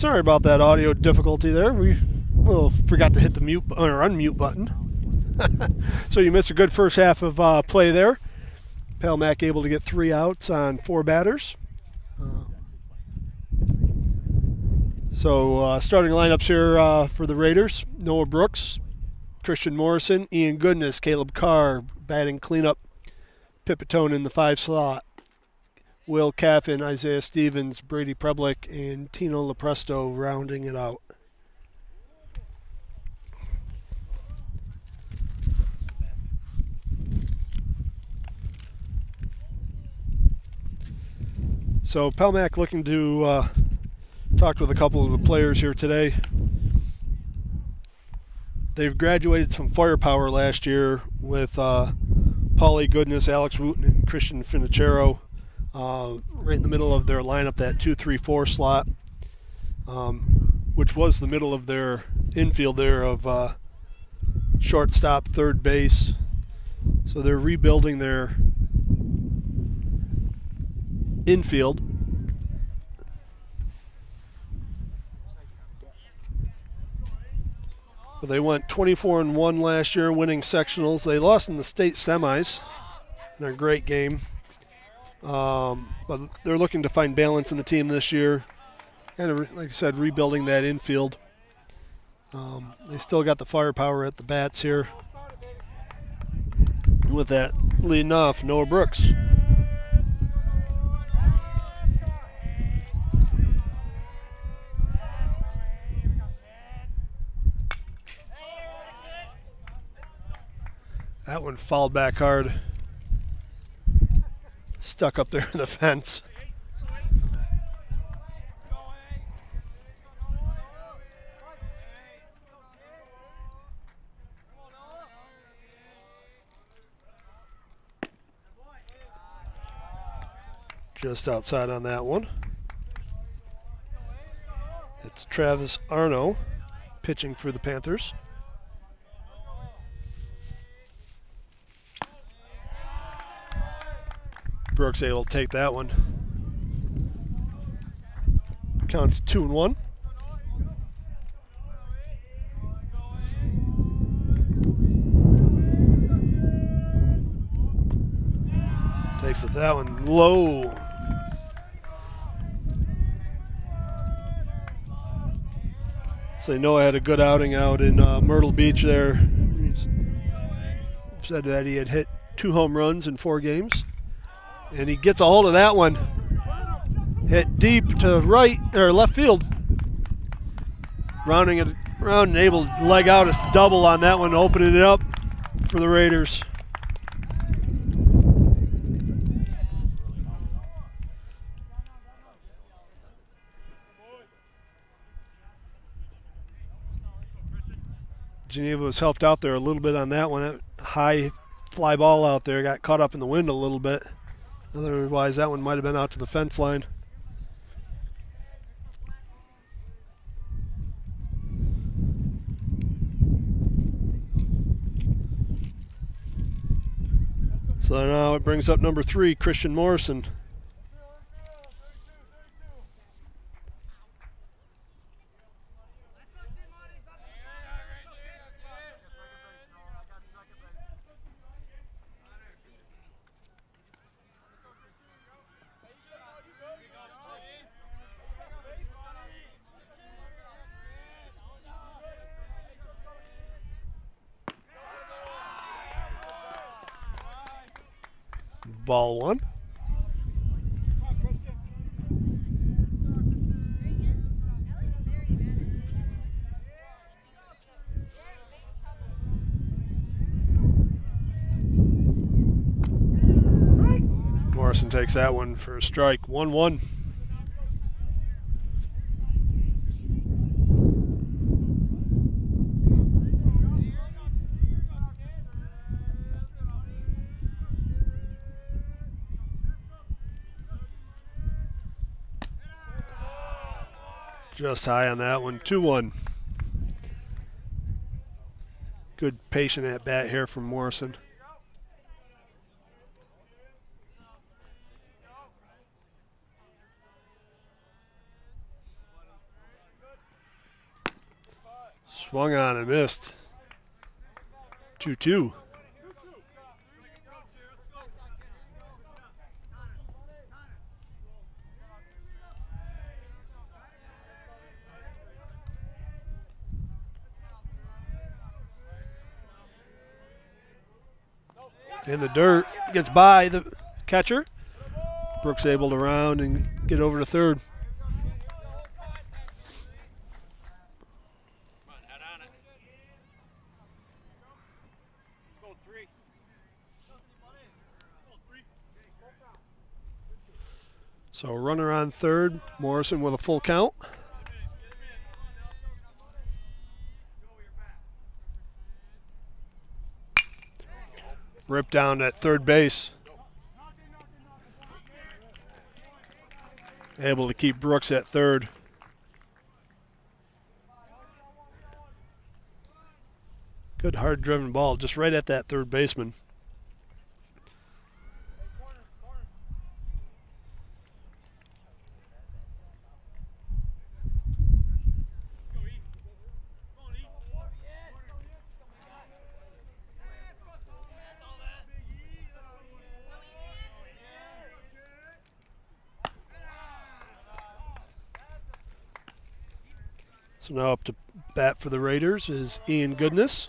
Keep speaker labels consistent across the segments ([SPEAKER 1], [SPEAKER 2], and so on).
[SPEAKER 1] Sorry about that audio difficulty there. We forgot to hit the mute or unmute button. So you missed a good first half of play there. Palmac able to get 3 outs on 4 batters. So starting lineups here for the Raiders: Noah Brooks, Christian Morrison, Ian Goodness, Caleb Carr batting cleanup, Pipitone in the 5 slot, Will Caffin, Isaiah Stevens, Brady Preblick, and Tino Lepresto rounding it out. So Palmac looking to talk with a couple of the players here today. They've graduated some firepower last year with Paulie Goodness, Alex Wooten, and Christian Finicero right in the middle of their lineup, that 2-3-4 slot, which was the middle of their infield there of shortstop, third base. So they're rebuilding their infield. But they went 24-1 last year, winning sectionals. They lost in the state semis in a great game. But they're looking to find balance in the team this year. Kind of, like I said, rebuilding that infield. They still got the firepower at the bats here. With that leading off, Noah Brooks. That one fouled back hard. Stuck up there in the fence. Just outside on that one. It's Travis Arno pitching for the Panthers. Brooks able to take that one. Counts 2-1. Takes it that one low. So Noah had a good outing out in Myrtle Beach there. He said that he had hit 2 home runs in 4 games. And he gets a hold of that one. Hit deep to right or left field. Rounding it around and able to leg out his double on that one, opening it up for the Raiders. Geneva was helped out there a little bit on that one. That high fly ball out there got caught up in the wind a little bit. Otherwise, that one might have been out to the fence line. So now it brings up number 3, Christian Morrison. Ball 1. Morrison takes that one for a strike. 1-1. Just high on that one. 2-1. Good patient at bat here from Morrison. Swung on and missed. 2-2. In the dirt, gets by the catcher. Brooks able to round and get over to third. So runner on third, Morrison with a full count. Rip down at third base. Able to keep Brooks at third. Good hard driven ball just right at that third baseman. So now up to bat for the Raiders is Ian Goodness.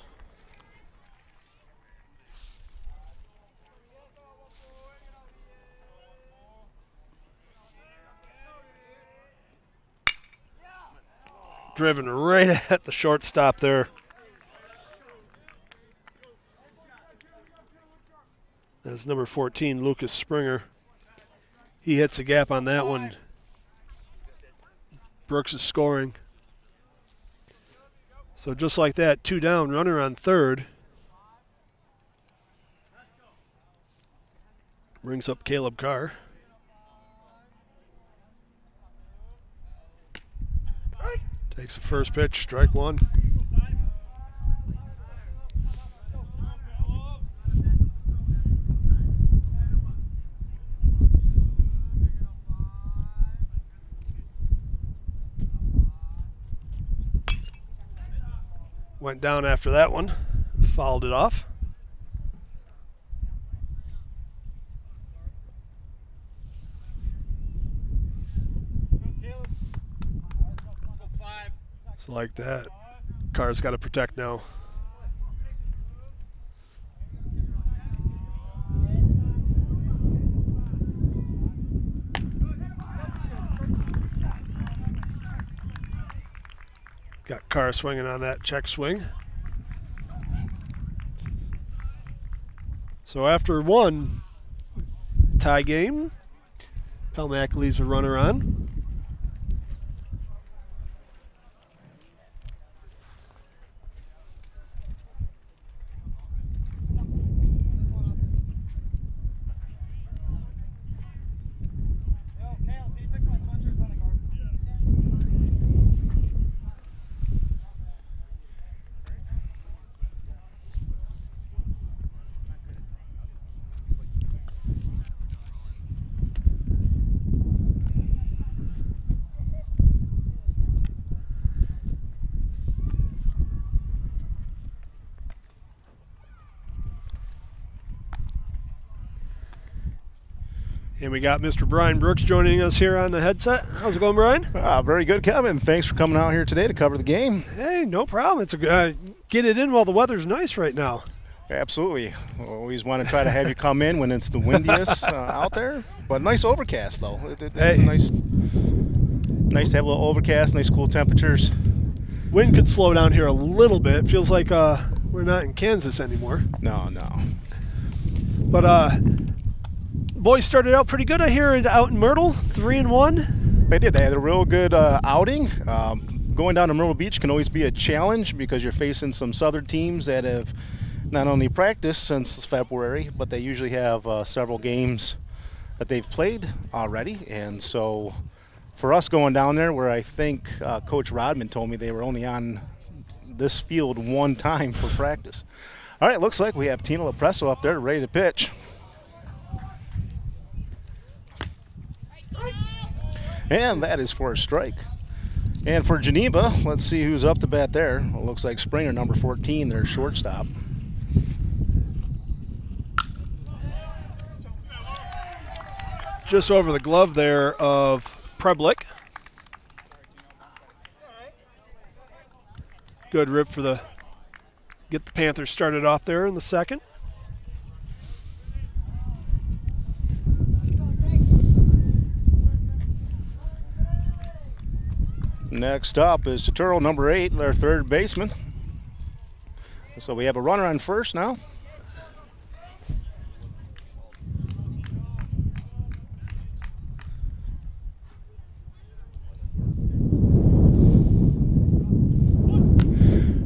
[SPEAKER 1] Driven right at the shortstop there. That's number 14, Lucas Springer. He hits a gap on that one. Brooks is scoring. So just like that, 2 down, runner on third. Brings up Caleb Carr. Takes the first pitch, strike one. Went down after that one, fouled it off. So like that, Carr's got to protect now. Got Carr swinging on that check swing. So after one tie game, Pelmack leaves a runner on. And we got Mr. Brian Brooks joining us here on the headset. How's it going, Brian?
[SPEAKER 2] Very good, Kevin. Thanks for coming out here today to cover the game.
[SPEAKER 1] Hey, no problem. It's a get it in while the weather's nice right now.
[SPEAKER 2] Absolutely. We always want to try to have you come in when it's the windiest out there. But nice overcast, though. It's nice to have a little overcast, nice cool temperatures.
[SPEAKER 1] Wind could slow down here a little bit. Feels like we're not in Kansas anymore.
[SPEAKER 2] No.
[SPEAKER 1] But boys started out pretty good, I hear, out in Myrtle, 3-1.
[SPEAKER 2] They did. They had a real good outing. Going down to Myrtle Beach can always be a challenge because you're facing some southern teams that have not only practiced since February, but they usually have several games that they've played already. And so for us going down there, where I think Coach Rodman told me they were only on this field one time for practice. All right, looks like we have Tina Lepresso up there ready to pitch. And that is for a strike. And for Geneva, let's see who's up to bat there. It looks like Springer, number 14, their shortstop.
[SPEAKER 1] Just over the glove there of Preblick. Good rip for get the Panthers started off there in the second.
[SPEAKER 2] Next up is Turturro, number 8, their third baseman. So we have a runner on first now.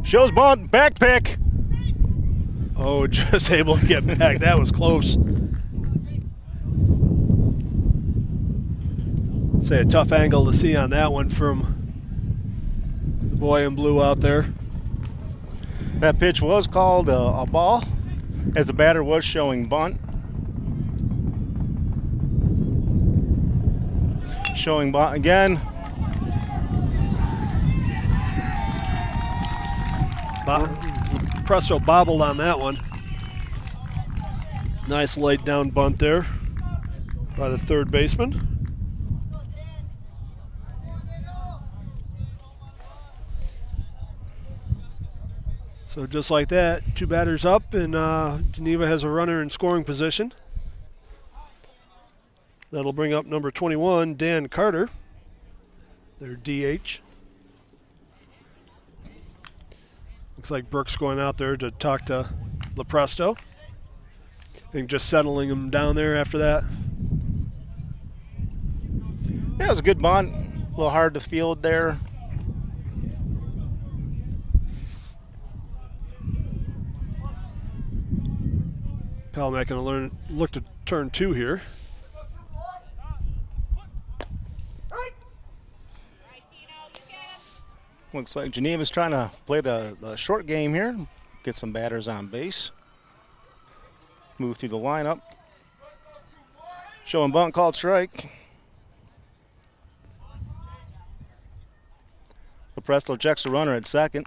[SPEAKER 2] Shows bunt, back pick.
[SPEAKER 1] Oh, just able to get back. That was close. Say a tough angle to see on that one from the boy in blue out there.
[SPEAKER 2] That pitch was called a ball, as the batter was showing bunt. Showing bunt again.
[SPEAKER 1] Presto bobbled on that one. Nice laid down bunt there by the third baseman. So just like that, 2 batters up, and Geneva has a runner in scoring position. That'll bring up number 21, Dan Carter, their DH. Looks like Brooks going out there to talk to Lepresto. I think just settling him down there after that.
[SPEAKER 2] Yeah, it was a good bunt. A little hard to field there.
[SPEAKER 1] Palmack going to look to turn 2 here.
[SPEAKER 2] Looks like Geneva's trying to play the short game here, get some batters on base. Move through the lineup. Showing bunt, called strike. Lepresto checks the runner at second.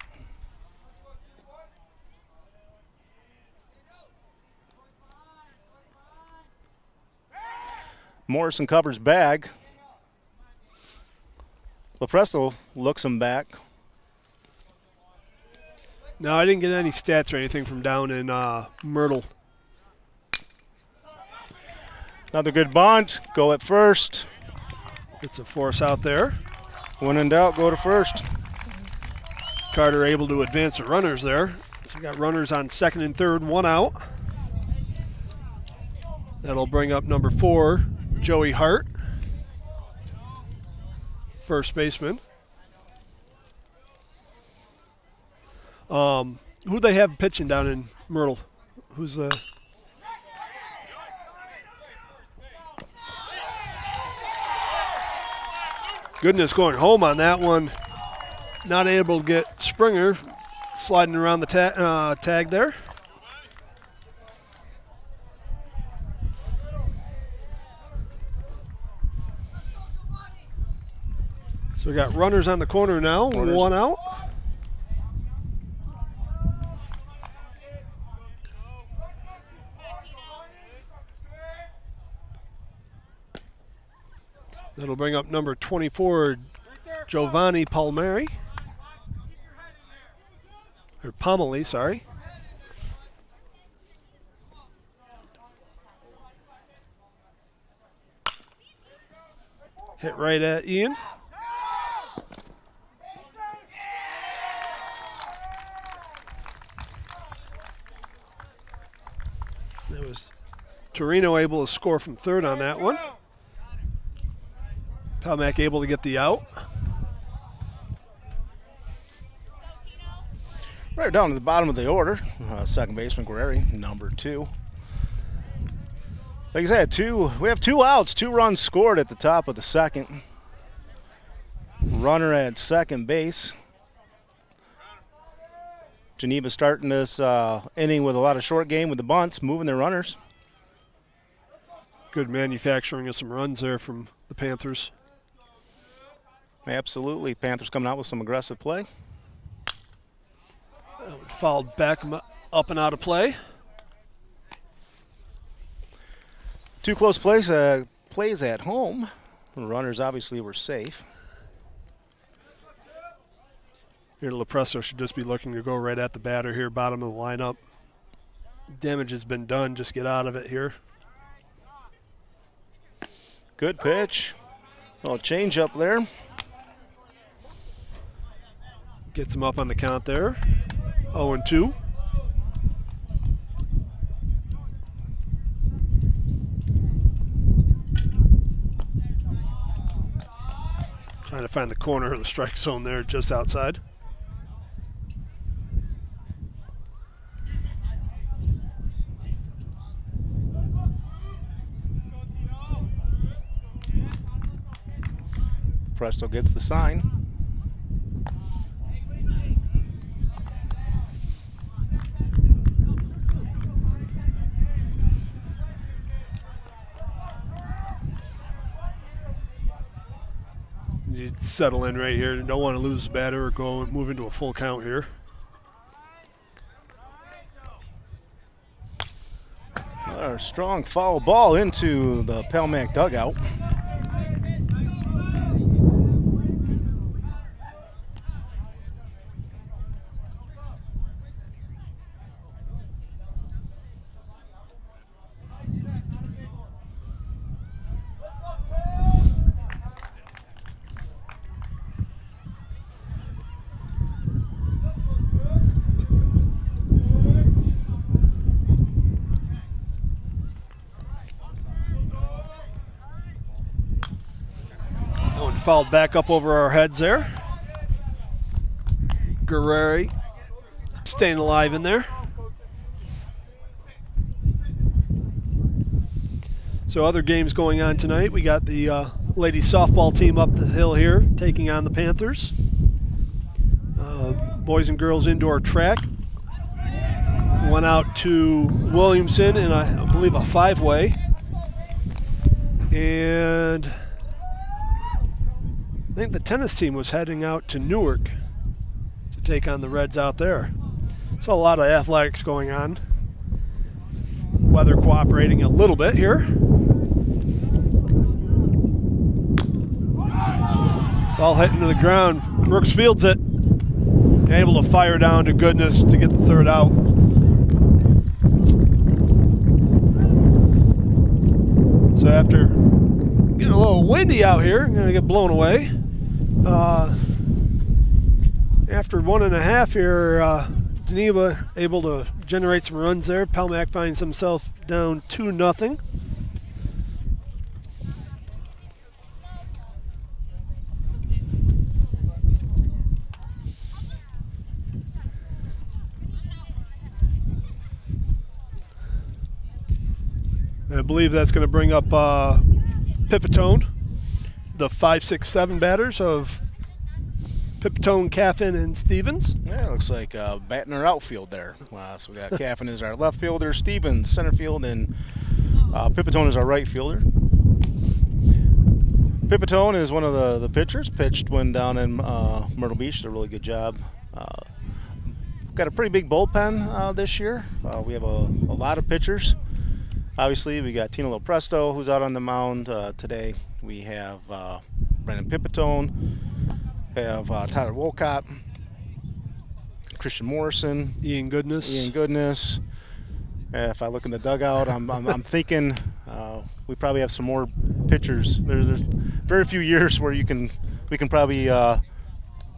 [SPEAKER 2] Morrison covers bag. Lepresto looks him back.
[SPEAKER 1] No, I didn't get any stats or anything from down in Myrtle.
[SPEAKER 2] Another good bunt. Go at first.
[SPEAKER 1] It's a force out there.
[SPEAKER 2] When in doubt, go to first.
[SPEAKER 1] Carter able to advance the runners there. So we got runners on second and third, 1 out. That'll bring up number 4, Joey Hart, first baseman. Who they have pitching down in Myrtle? Who's the... Goodness, going home on that one. Not able to get Springer sliding around the tag there. So we got runners on the corner now, 1 out. That'll bring up number 24, Giovanni Palmieri. Or Pomeli, sorry. Hit right at Ian. That was Torino able to score from third on that one. Palmack able to get the out.
[SPEAKER 2] Right down to the bottom of the order, second baseman Guerreri, number 2. Like I said, we have 2 outs, 2 runs scored at the top of the second. Runner at second base. Geneva starting this inning with a lot of short game with the bunts, moving their runners.
[SPEAKER 1] Good manufacturing of some runs there from the Panthers.
[SPEAKER 2] Absolutely. Panthers coming out with some aggressive play.
[SPEAKER 1] Fouled back up and out of play.
[SPEAKER 2] Two close plays at home. The runners obviously were safe.
[SPEAKER 1] Here, Lepresso should just be looking to go right at the batter here, bottom of the lineup. Damage has been done. Just get out of it here.
[SPEAKER 2] Good pitch. Little change up there.
[SPEAKER 1] Gets him up on the count there. 0-2. Trying to find the corner of the strike zone there, just outside.
[SPEAKER 2] Presto gets the sign.
[SPEAKER 1] You settle in right here. You don't want to lose the batter or move into a full count here.
[SPEAKER 2] A strong foul ball into the Palmac dugout.
[SPEAKER 1] Fouled back up over our heads there. Guerreri staying alive in there. So other games going on tonight. We got the ladies softball team up the hill here taking on the Panthers. Boys and girls indoor track went out to Williamson in I believe a 5-way. And I think the tennis team was heading out to Newark to take on the Reds out there. So a lot of athletics going on. Weather cooperating a little bit here. Ball hitting to the ground. Brooks fields it. Able to fire down to goodness to get the third out. So after getting a little windy out here, I'm going to get blown away. After 1.5 here, Geneva able to generate some runs there. Palmac finds himself down 2-0. I believe that's going to bring up Pipitone, the 5, 6, 7 batters of Pipitone, Caffin, and Stevens.
[SPEAKER 2] Yeah, it looks like batting our outfield there. So we got Caffin as our left fielder, Stevens center field, and Pipitone is our right fielder. Pipitone is one of the pitchers. Pitched when down in Myrtle Beach. Did a really good job. Got a pretty big bullpen this year. We have a lot of pitchers. Obviously, we got Tino Lopresto, who's out on the mound today. We have Brandon Pipitone. We have Tyler Wolcott, Christian Morrison,
[SPEAKER 1] Ian Goodness.
[SPEAKER 2] If I look in the dugout, I'm thinking we probably have some more pitchers. There's very few years where we can probably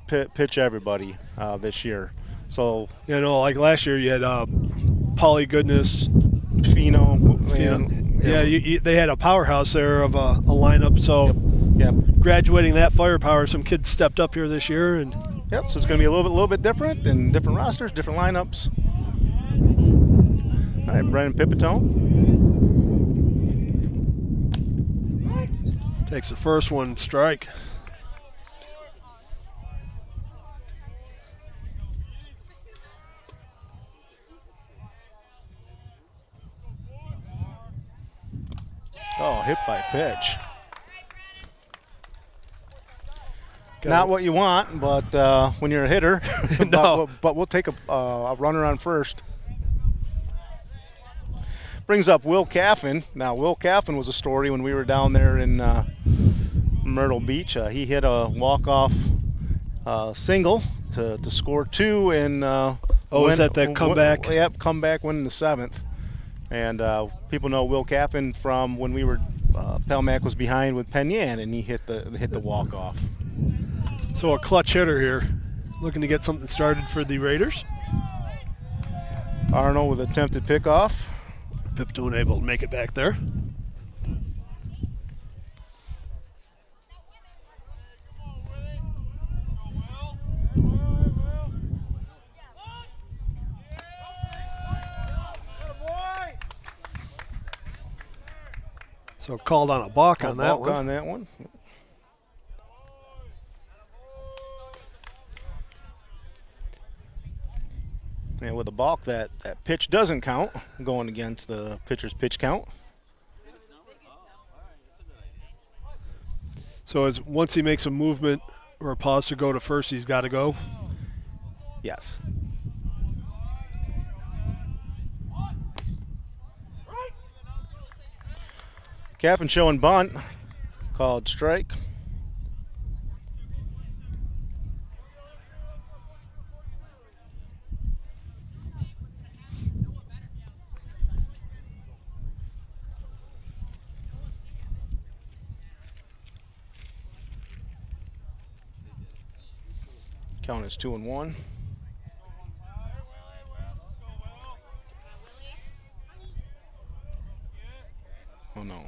[SPEAKER 2] pitch everybody this year. So
[SPEAKER 1] like last year you had Paulie Goodness,
[SPEAKER 2] Fino.
[SPEAKER 1] They had a powerhouse there of a lineup. So
[SPEAKER 2] yep.
[SPEAKER 1] Graduating that firepower, some kids stepped up here this year, and
[SPEAKER 2] so it's going to be a little bit different, and different rosters, different lineups. All right, Brandon Pipitone
[SPEAKER 1] takes the first one, strike.
[SPEAKER 2] Oh, hit by pitch. Not what you want, but when you're a hitter.
[SPEAKER 1] No.
[SPEAKER 2] but we'll take a runner on first. Brings up Will Caffin. Now, Will Caffin was a story when we were down there in Myrtle Beach. He hit a walk-off single to score 2 and
[SPEAKER 1] is that the comeback?
[SPEAKER 2] Yep, comeback win in the 7th. And people know Will Caffin from when we were Pelmac was behind with Penyan, and he hit the walk-off.
[SPEAKER 1] So a clutch hitter here, looking to get something started for the Raiders.
[SPEAKER 2] Arnold with attempted pickoff.
[SPEAKER 1] Pipitone able to make it back there. So called on a balk on that one.
[SPEAKER 2] And with a balk, that pitch doesn't count, going against the pitcher's pitch count.
[SPEAKER 1] So once he makes a movement or a pause to go to first, he's got to go?
[SPEAKER 2] Yes. Caffin showing bunt, called strike. Count is 2-1. Oh no.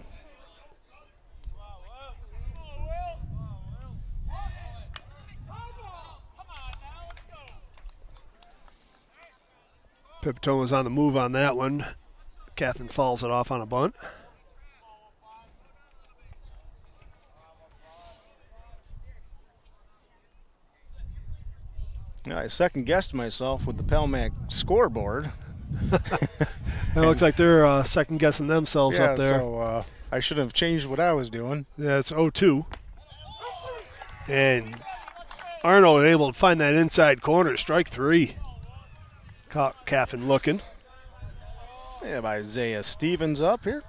[SPEAKER 1] Pipitone was on the move on that one. Caffin falls it off on a bunt.
[SPEAKER 2] I second-guessed myself with the Pelmac scoreboard.
[SPEAKER 1] It looks like they're second-guessing themselves up there.
[SPEAKER 2] So I should have changed what I was doing.
[SPEAKER 1] Yeah, it's 0-2. And Arnold able to find that inside corner, strike 3. Caught Caffin looking.
[SPEAKER 2] We have Isaiah Stevens up here.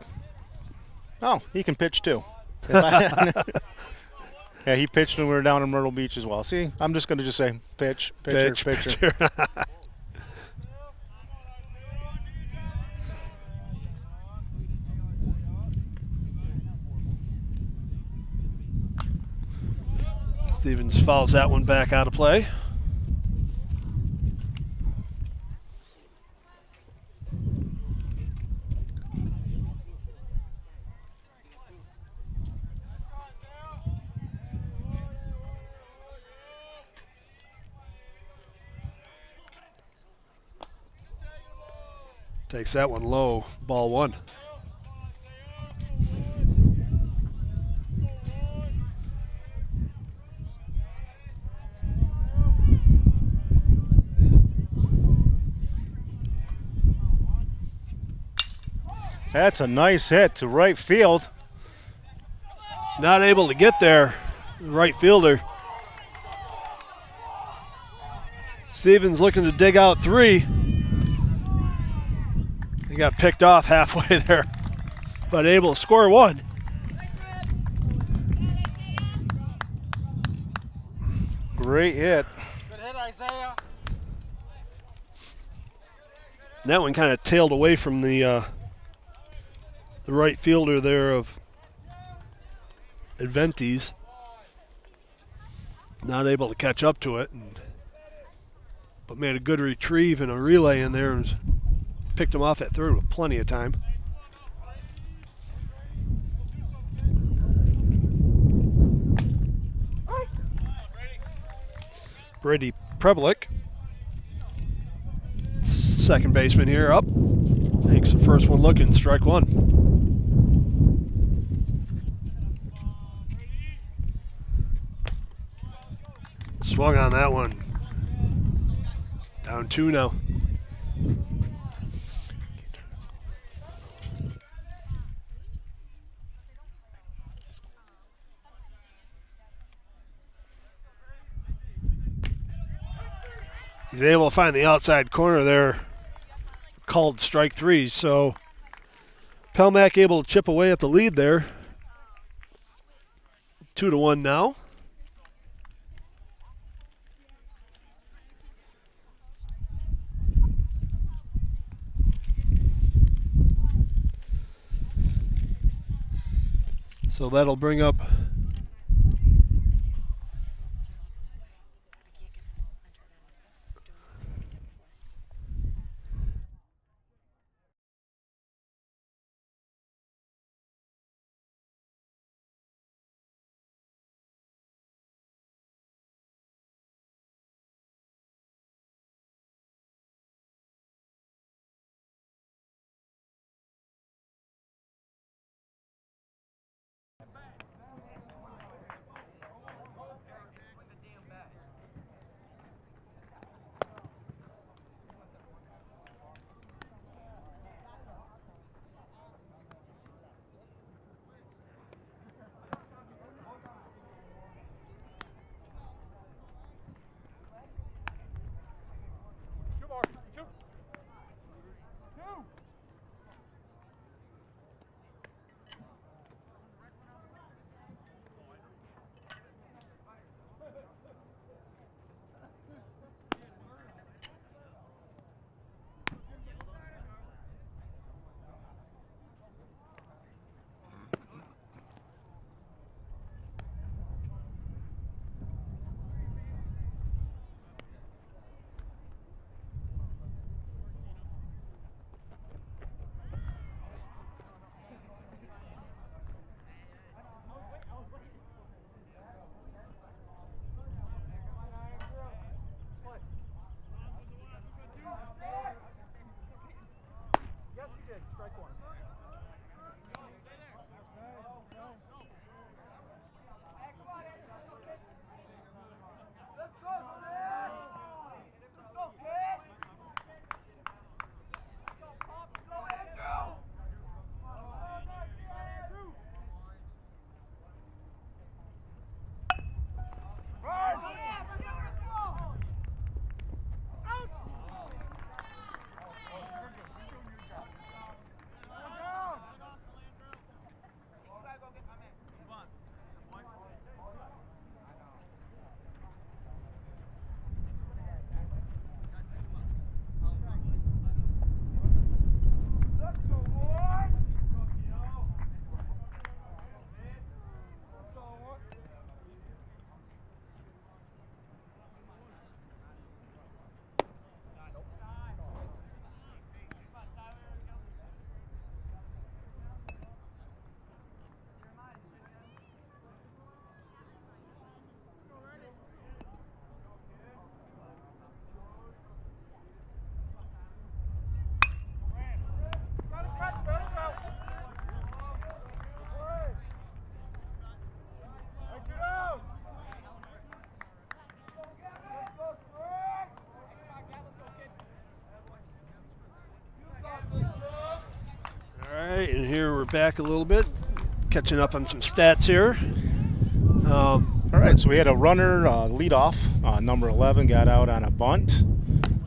[SPEAKER 2] Oh, he can pitch too. Yeah, he pitched when we were down in Myrtle Beach as well. See, I'm just going to just say pitch, pitcher.
[SPEAKER 1] Stevens fouls that one back out of play. Takes that one low, ball 1.
[SPEAKER 2] That's a nice hit to right field.
[SPEAKER 1] Not able to get there, right fielder. Stevens looking to dig out 3. He got picked off halfway there, but able to score 1.
[SPEAKER 2] Great hit.
[SPEAKER 3] Good hit, Isaiah.
[SPEAKER 1] That one kind of tailed away from the right fielder there of Adventes. Not able to catch up to it, but made a good retrieve and a relay in there and picked him off at third with plenty of time. Brady Preblick, second baseman here, up. Takes the first one looking, strike 1. Swung on that one. Down 2 now. He's able to find the outside corner there, called strike 3. So Pelmack able to chip away at the lead there. 2-1 now. So that'll bring up and here we're back a little bit, catching up on some stats here.
[SPEAKER 2] All right, so we had a runner lead off. Number 11 got out on a bunt.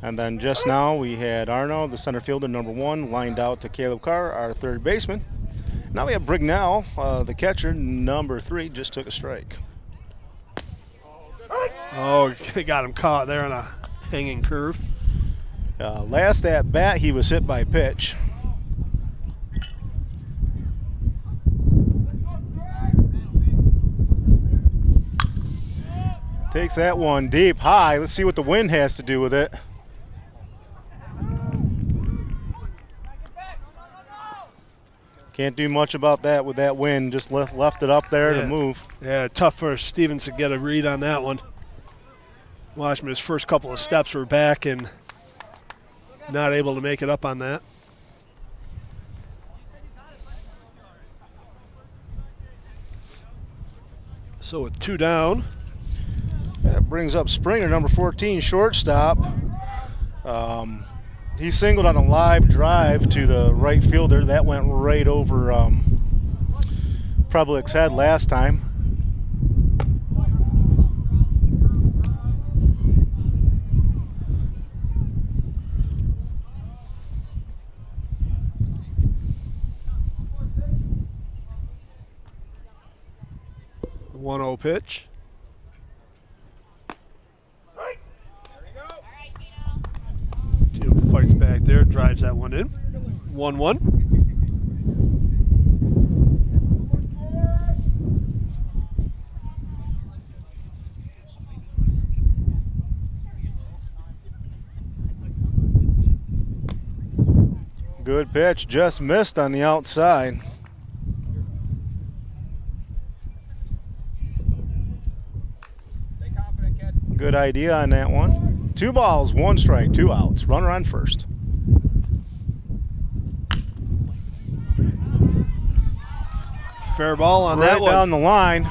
[SPEAKER 2] And then just now we had Arno, the center fielder, number 1, lined out to Caleb Carr, our third baseman. Now we have Brignell, the catcher, number 3, just took a strike.
[SPEAKER 1] Oh, got him caught there on a hanging curve.
[SPEAKER 2] Last at bat, he was hit by a pitch. Takes that one deep, high. Let's see what the wind has to do with it. Can't do much about that with that wind. Just left it up there to move.
[SPEAKER 1] Yeah, tough for Stevens to get a read on that one. Watch him, his first couple of steps were back and not able to make it up on that. So with 2 down.
[SPEAKER 2] That brings up Springer, number 14, shortstop. He singled on a live drive to the right fielder. That went right over Preblick's head last time.
[SPEAKER 1] 1-0 pitch. Tino fights back there, drives that one in. 1-1.
[SPEAKER 2] Good pitch, just missed on the outside. Good idea on that one. 2 balls, 1 strike, 2 outs. Runner on first.
[SPEAKER 1] Fair ball on
[SPEAKER 2] right
[SPEAKER 1] that one.
[SPEAKER 2] Down the line.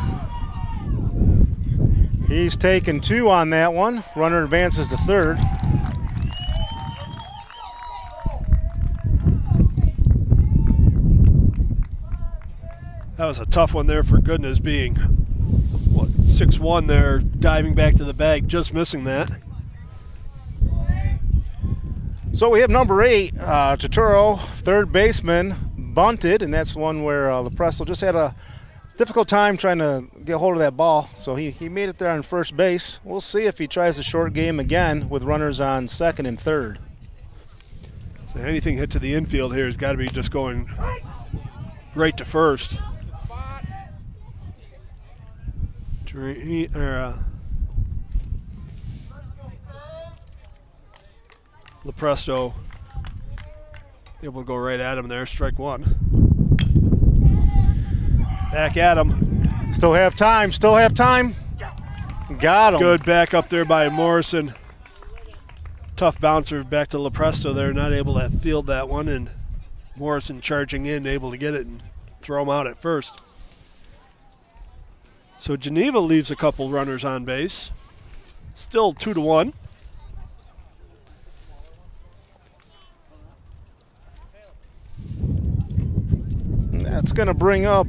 [SPEAKER 2] He's taken 2 on that one. Runner advances to third.
[SPEAKER 1] That was a tough one there for goodness being, 6-1 there, diving back to the bag, just missing that.
[SPEAKER 2] So we have number 8, Turturro, third baseman, bunted, and that's one where Lepresto just had a difficult time trying to get a hold of that ball. So he made it there on first base. We'll see if he tries the short game again with runners on second and third.
[SPEAKER 1] So anything hit to the infield here has got to be just going right to first. Lepresto able to go right at him there, strike 1. Back at him.
[SPEAKER 2] Still have time, Got him.
[SPEAKER 1] Good back up there by Morrison. Tough bouncer back to Lepresto there, not able to field that one, and Morrison charging in, able to get it and throw him out at first. So Geneva leaves a couple runners on base. Still 2-1.
[SPEAKER 2] That's going to bring up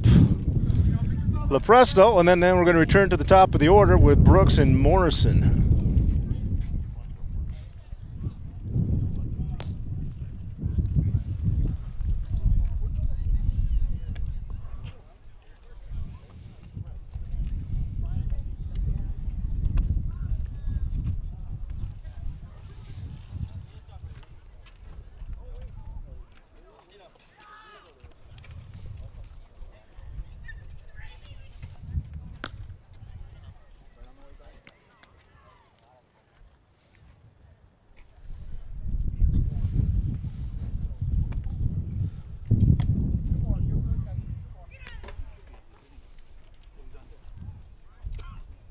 [SPEAKER 2] Lepresto, and then we're going to return to the top of the order with Brooks and Morrison.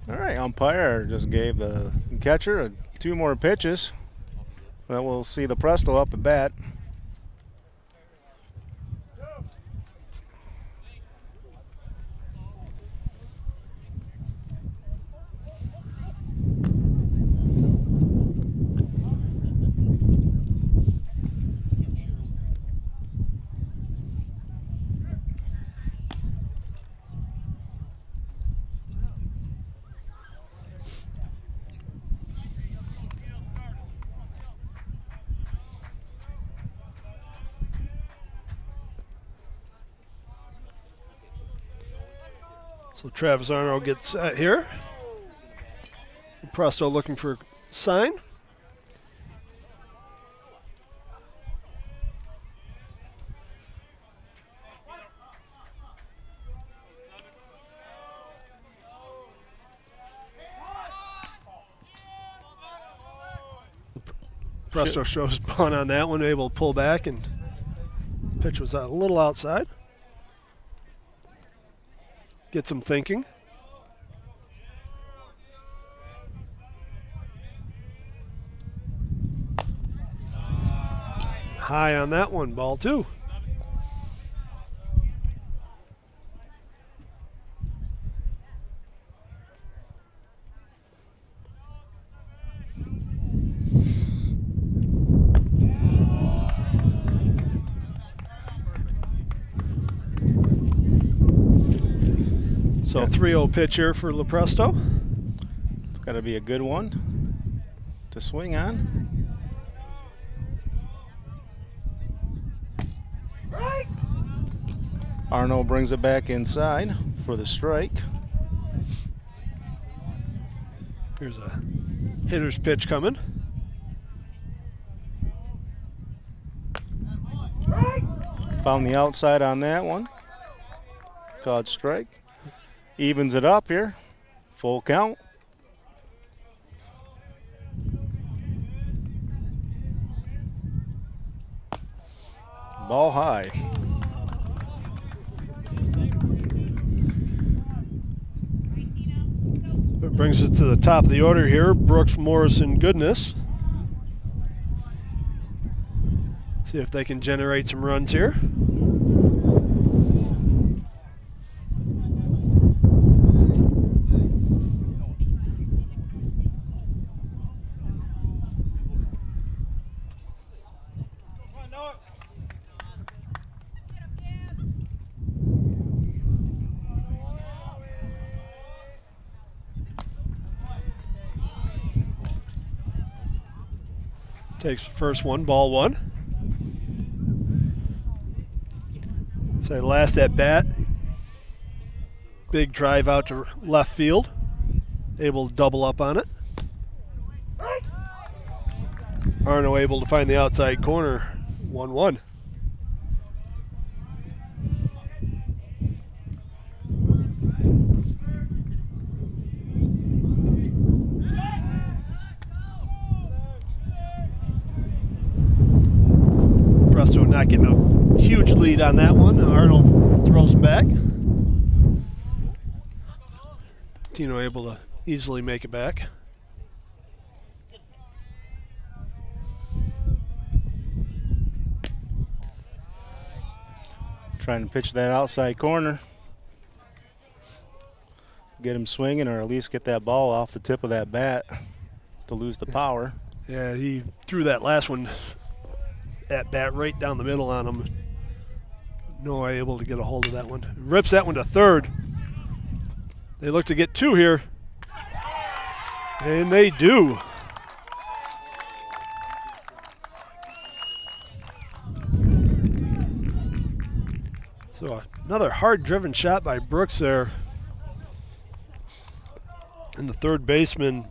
[SPEAKER 2] All right, umpire just gave the catcher 2 more pitches. Then we'll see Lepresto up at bat.
[SPEAKER 1] So Travis Arno gets set here. Presto looking for a sign. Presto shows bunt on that one, able to pull back, and pitch was a little outside. Gets him thinking. High on that one, ball 2. So 3-0 pitch here for Lepresto.
[SPEAKER 2] It's got to be a good one to swing on.
[SPEAKER 1] Right.
[SPEAKER 2] Arno brings it back inside for the strike.
[SPEAKER 1] Here's a hitter's pitch coming.
[SPEAKER 2] Found the outside on that one. Called strike. Evens it up here. Full count. Ball high.
[SPEAKER 1] It brings us to the top of the order here. Brooks, Morrison, Goodness. See if they can generate some runs here. Takes the first one, ball one. So last at bat, big drive out to left field, able to double up on it. Arno able to find the outside corner, 1-1. Presto not getting a huge lead on that one. Arnold throws him back. Tino able to easily make it back.
[SPEAKER 2] Trying to pitch that outside corner. Get him swinging, or at least get that ball off the tip of that bat to lose the power.
[SPEAKER 1] Yeah, he threw that last one at bat right down the middle on him. No able to get a hold of that one. Rips that one to third. They look to get two here. And they do. So another hard-driven shot by Brooks there. And the third baseman,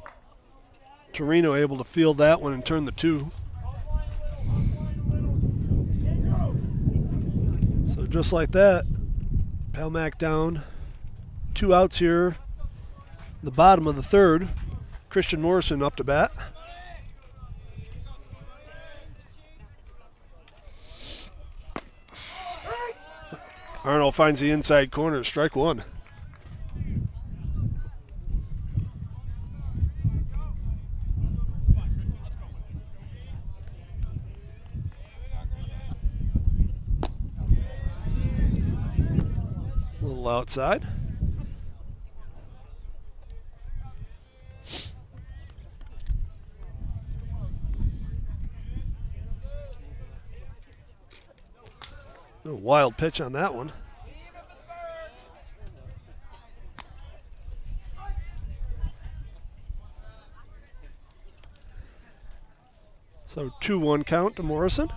[SPEAKER 1] Torino, able to field that one and turn the two. So just like that, Palmack down. 2 outs here. The bottom of the third. Christian Morrison up to bat. Arnold finds the inside corner, strike one. A little outside. A wild pitch on that one. So 2-1 count to Morrison.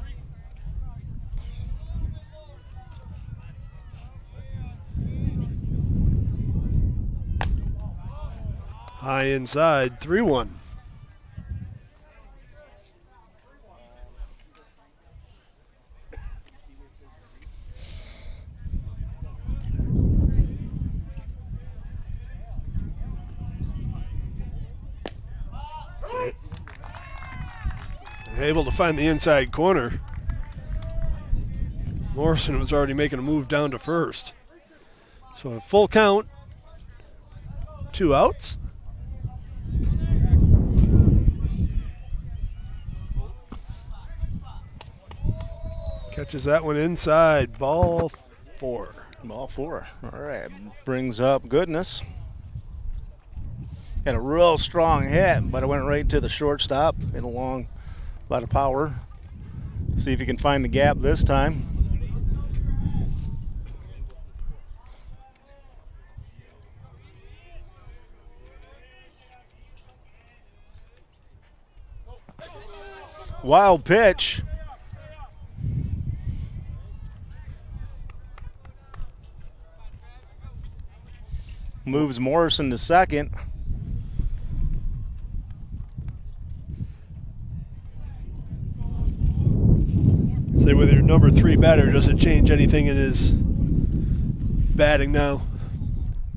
[SPEAKER 1] High inside, 3-1. Able to find the inside corner. Morrison was already making a move down to first. So a full count, 2 outs. Catches that one inside, ball 4.
[SPEAKER 2] Ball 4. All right, brings up Goodness. Had a real strong hit, but it went right to the shortstop and along. A lot of power. See if he can find the gap this time. Wild pitch. Moves Morrison to second.
[SPEAKER 1] Say, with your number 3 batter, does it change anything in his batting now?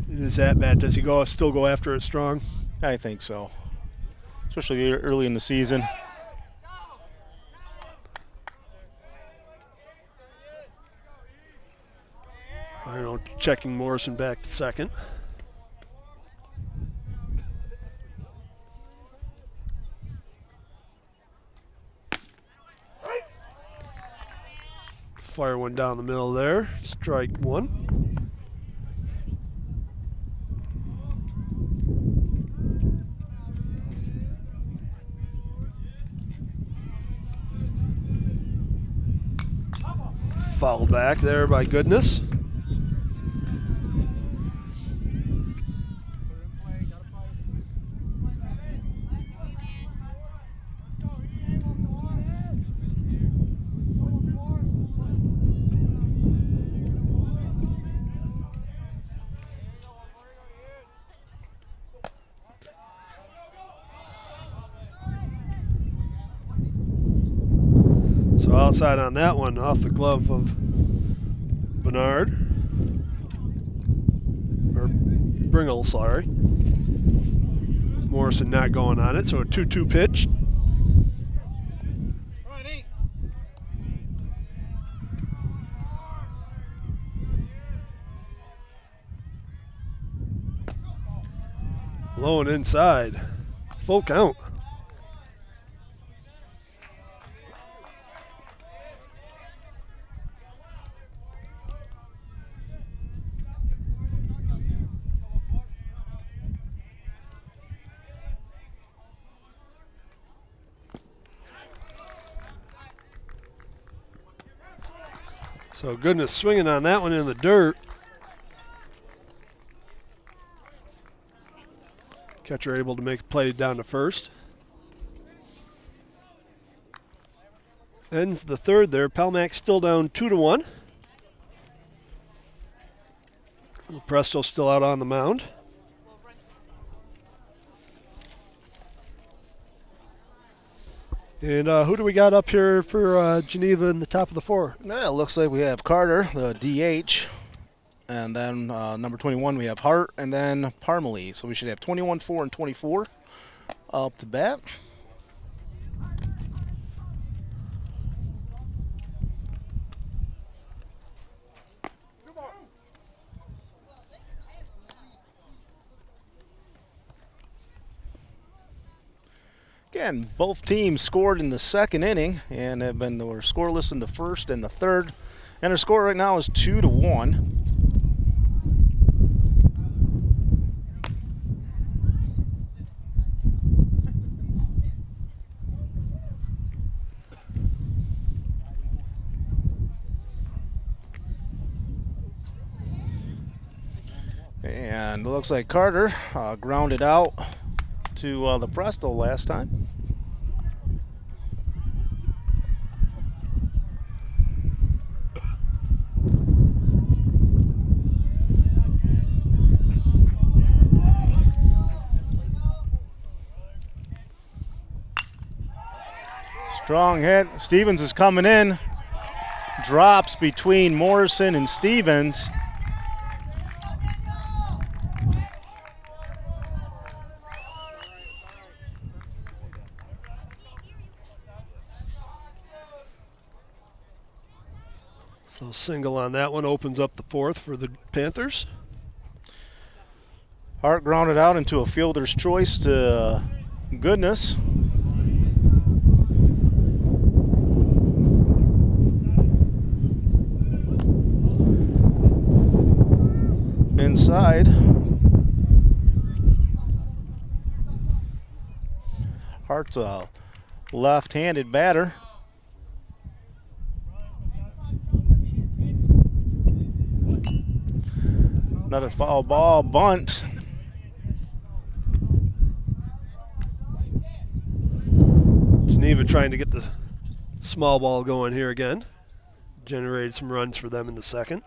[SPEAKER 1] In his at-bat, does he still go after it strong?
[SPEAKER 2] I think so, especially early in the season.
[SPEAKER 1] I don't know, checking Morrison back to second. Fire one down the middle there. Strike 1. Foul back there by Goodness. So outside on that one, off the glove of Bernard. Or Bringle, sorry. Morrison not going on it, so a 2-2 pitch. Low and inside. Full count. So Goodness swinging on that one in the dirt. Catcher able to make a play down to first. Ends the third there. Palmac still down 2-1. Presto still out on the mound. And who do we got up here for Geneva in the top of the 4?
[SPEAKER 2] Yeah, it looks like we have Carter, the DH, and then number 21 we have Hart, and then Parmalee. So we should have 21, 4, and 24 up to bat. Again, both teams scored in the second inning and were scoreless in the first and the third. And our score right now is 2-1. And it looks like Carter grounded out to the Presto last time. Strong hit. Stevens is coming in. Drops between Morrison and Stevens.
[SPEAKER 1] So single on that one opens up the 4th for the Panthers.
[SPEAKER 2] Hart grounded out into a fielder's choice to Goodness. Inside. Hart's a left-handed batter. Another foul ball, bunt.
[SPEAKER 1] Geneva trying to get the small ball going here again. Generated some runs for them in the second.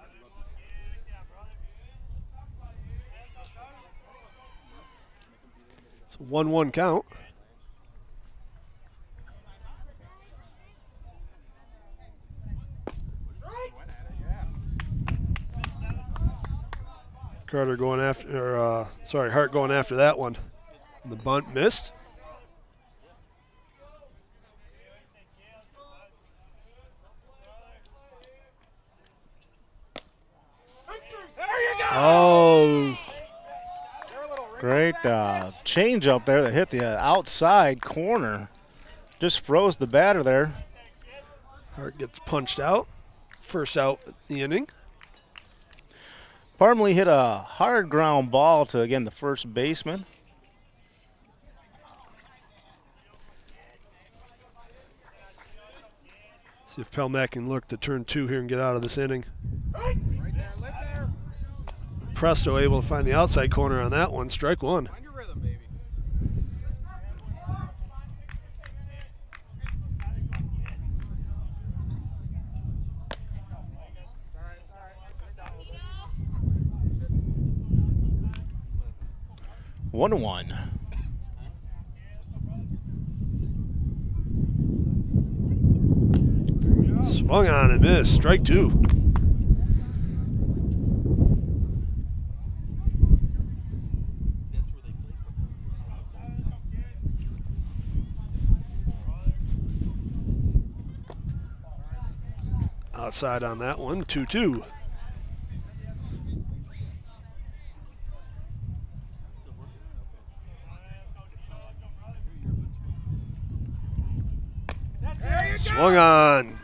[SPEAKER 1] It's a 1-1 count. Hart going after that one. The bunt missed. Oh.
[SPEAKER 2] Great change up there that hit the outside corner. Just froze the batter there.
[SPEAKER 1] Hart gets punched out. First out of the inning.
[SPEAKER 2] Parmley hit a hard ground ball to, again, the first baseman.
[SPEAKER 1] See if Pelmack can look to turn 2 here and get out of this inning. Presto able to find the outside corner on that one. Strike 1.
[SPEAKER 3] Find your rhythm, baby.
[SPEAKER 2] 1-1.
[SPEAKER 1] Swung on and missed. Strike 2. Outside on that one. 2-2. Swung on.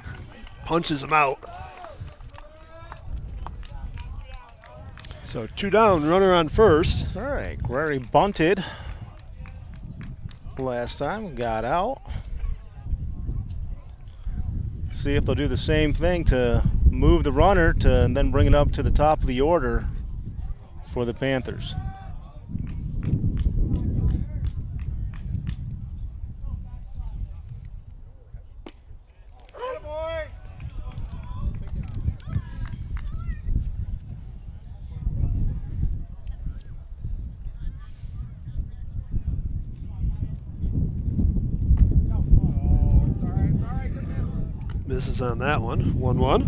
[SPEAKER 1] Punches him out. So 2 down, runner on first.
[SPEAKER 2] All right, Guerrero bunted last time, got out. See if they'll do the same thing to move the runner to and then bring it up to the top of the order for the Panthers.
[SPEAKER 1] Misses on that one. 1-1.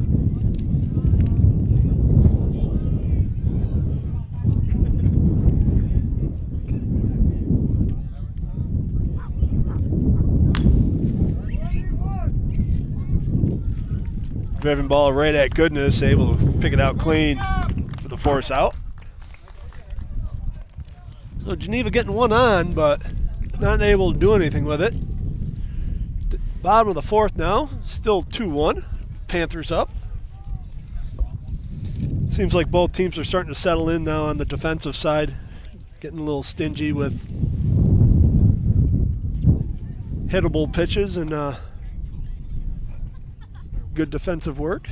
[SPEAKER 1] Driven ball right at Goodness, able to pick it out clean for the force out. So Geneva getting one on, but not able to do anything with it. Bottom of the 4th now, still 2-1. Panthers up. Seems like both teams are starting to settle in now on the defensive side. Getting a little stingy with hittable pitches and good defensive work.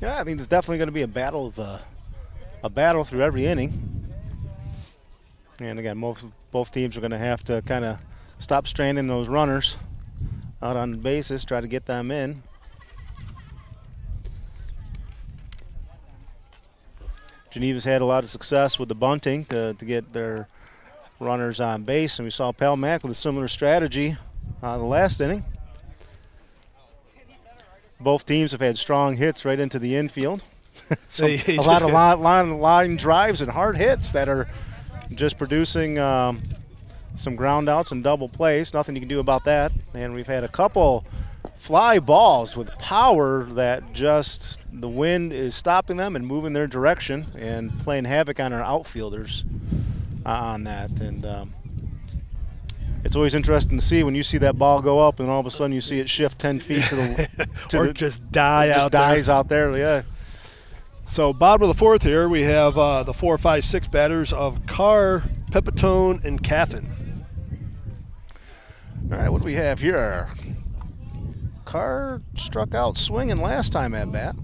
[SPEAKER 2] Yeah, I think there's definitely going to be a battle through every inning. And again, both teams are going to have to kind of stop stranding those runners out on the bases, try to get them in. Geneva's had a lot of success with the bunting to get their runners on base, and we saw Pelmack with a similar strategy the last inning. Both teams have had strong hits right into the infield. A lot of line drives and hard hits that are just producing some ground outs and double plays. Nothing you can do about that. And we've had a couple fly balls with power that just the wind is stopping them and moving their direction and playing havoc on our outfielders on that. And it's always interesting to see when you see that ball go up and all of a sudden you see it shift 10 feet to the
[SPEAKER 1] or just die out there.
[SPEAKER 2] Dies out there, yeah.
[SPEAKER 1] So bottom of the 4th here, we have the 4, 5, 6 batters of Carr, Pepitone, and Caffin.
[SPEAKER 2] All right, what do we have here? Carr struck out swinging last time at bat.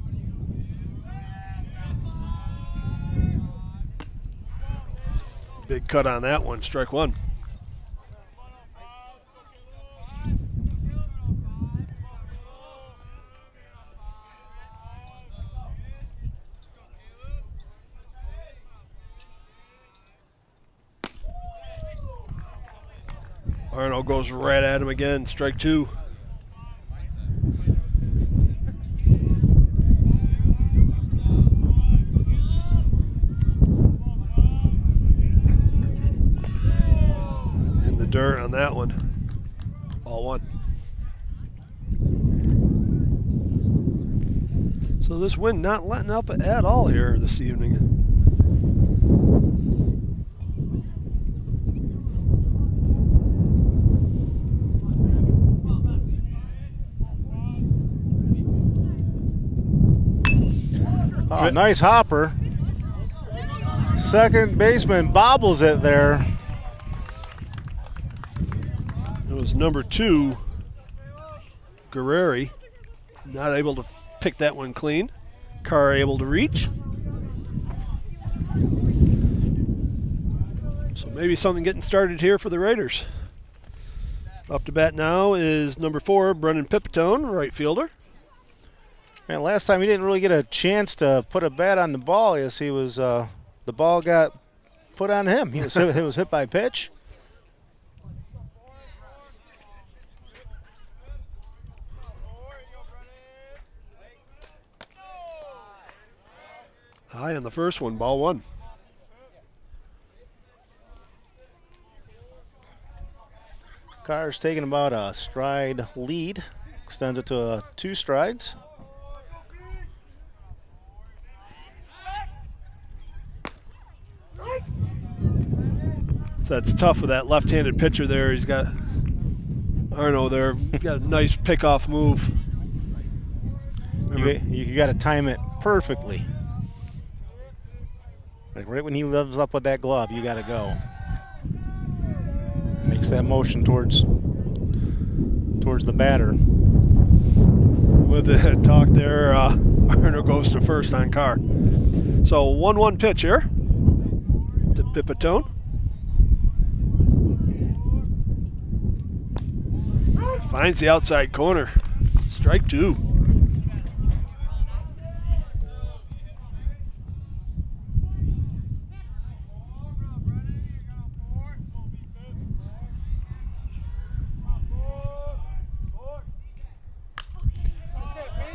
[SPEAKER 1] Big cut on that one, strike 1. Arnold goes right at him again, strike 2. there on that one. Ball 1. So this wind not letting up at all here this evening.
[SPEAKER 2] Oh, nice hopper. Second baseman bobbles it there.
[SPEAKER 1] It was number 2, Guerreri, not able to pick that one clean. Carr able to reach. So maybe something getting started here for the Raiders. Up to bat now is number 4, Brennan Pipitone, right fielder.
[SPEAKER 2] And last time he didn't really get a chance to put a bat on the ball as he was, the ball got put on him. He was hit by a pitch.
[SPEAKER 1] High on the first one, ball 1.
[SPEAKER 2] Carr's taking about a stride lead, extends it to 2 strides.
[SPEAKER 1] So that's tough with that left-handed pitcher there. He's got Arno there. Got a nice pickoff move.
[SPEAKER 2] You got to time it perfectly. Like right when he levels up with that glove, you got to go. Makes that motion towards the batter.
[SPEAKER 1] With the talk there, Arno goes to first on Carr. So 1-1 pitch here to Pipitone. Finds the outside corner. Strike 2.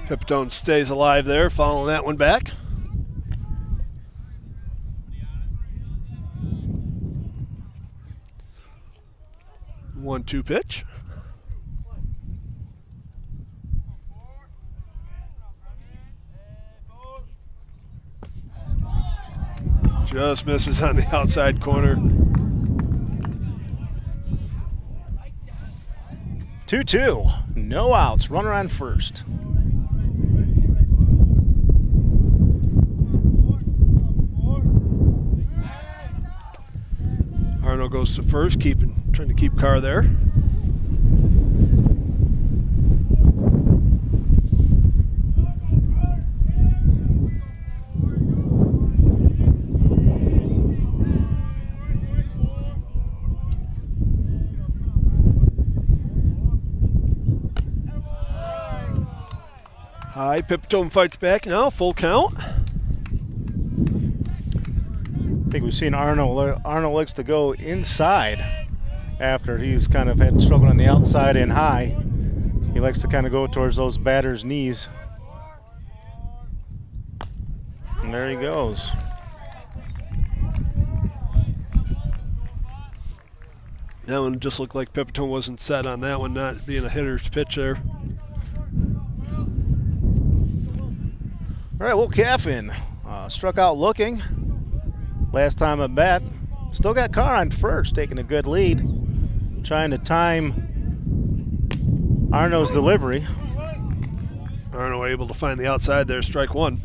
[SPEAKER 1] Pipitone stays alive there, following that one back. One-two pitch. Just misses on the outside corner.
[SPEAKER 2] 2-2. No outs. Runner on first.
[SPEAKER 1] Arno goes to first, trying to keep Carr there. High, Pipitone fights back now, full count.
[SPEAKER 2] I think we've seen Arno likes to go inside after he's kind of had struggled on the outside and high. He likes to kind of go towards those batters' knees. And there he goes.
[SPEAKER 1] That one just looked like Pipitone wasn't set on that one, not being a hitter's pitch there.
[SPEAKER 2] All right, Will Caffin struck out looking. Last time at bat. Still got Carr on first, taking a good lead. Trying to time Arno's delivery.
[SPEAKER 1] Arno able to find the outside there, strike 1.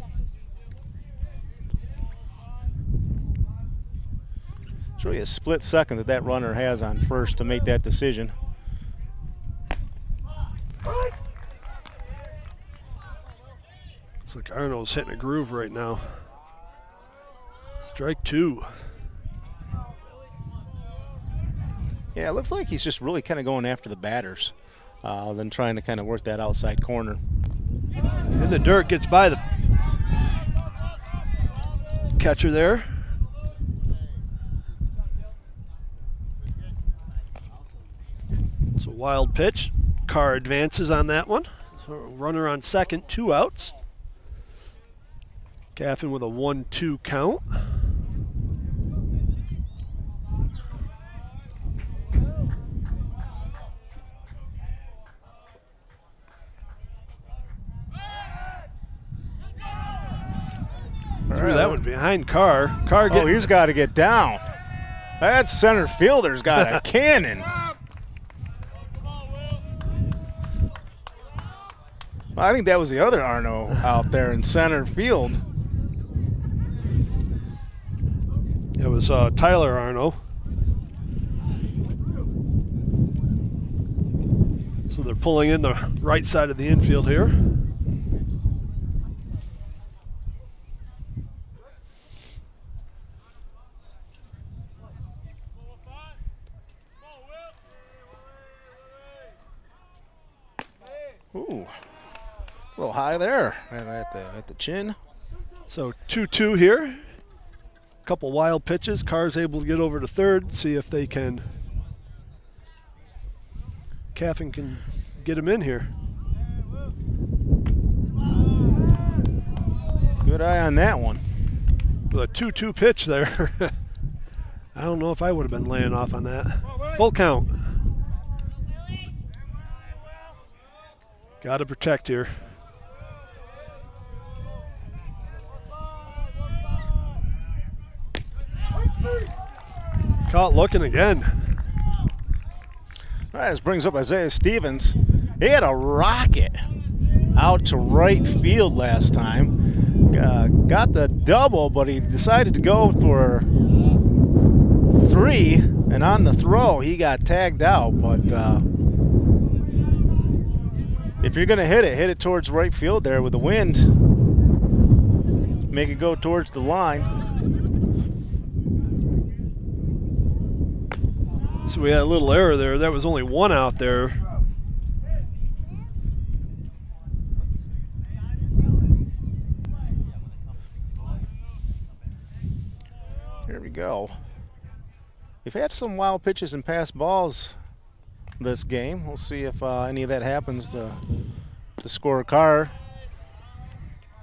[SPEAKER 2] It's really a split second that runner has on first to make that decision.
[SPEAKER 1] Looks like Arno's hitting a groove right now. Strike 2.
[SPEAKER 2] Yeah, it looks like he's just really kind of going after the batters, then trying to kind of work that outside corner.
[SPEAKER 1] In the dirt, gets by the catcher there. It's a wild pitch. Carr advances on that one. So runner on second, 2 outs. Caffin with a 1-2 count. that one behind Carr. Carr
[SPEAKER 2] Oh, he's got to get down. That center fielder's got a cannon. I think that was the other Arno out there in center field.
[SPEAKER 1] It was Tyler Arno. So they're pulling in the right side of the infield here.
[SPEAKER 2] Ooh, a little high there at the chin.
[SPEAKER 1] So 2-2 here. Couple wild pitches. Carr's able to get over to third, see if they can. Caffin can get him in here.
[SPEAKER 2] Good eye on that one.
[SPEAKER 1] With a 2-2 pitch there. I don't know if I would have been laying off on that. Full count. Got to protect here. Caught looking again.
[SPEAKER 2] All right, this brings up Isaiah Stevens. He had a rocket out to right field last time. Got the double, but he decided to go for 3, and on the throw, he got tagged out. But if you're going to hit it towards right field there with the wind. Make it go towards the line.
[SPEAKER 1] So we had a little error there. There was only one out there.
[SPEAKER 2] Here we go. We've had some wild pitches and pass balls this game. We'll see if any of that happens to score a car,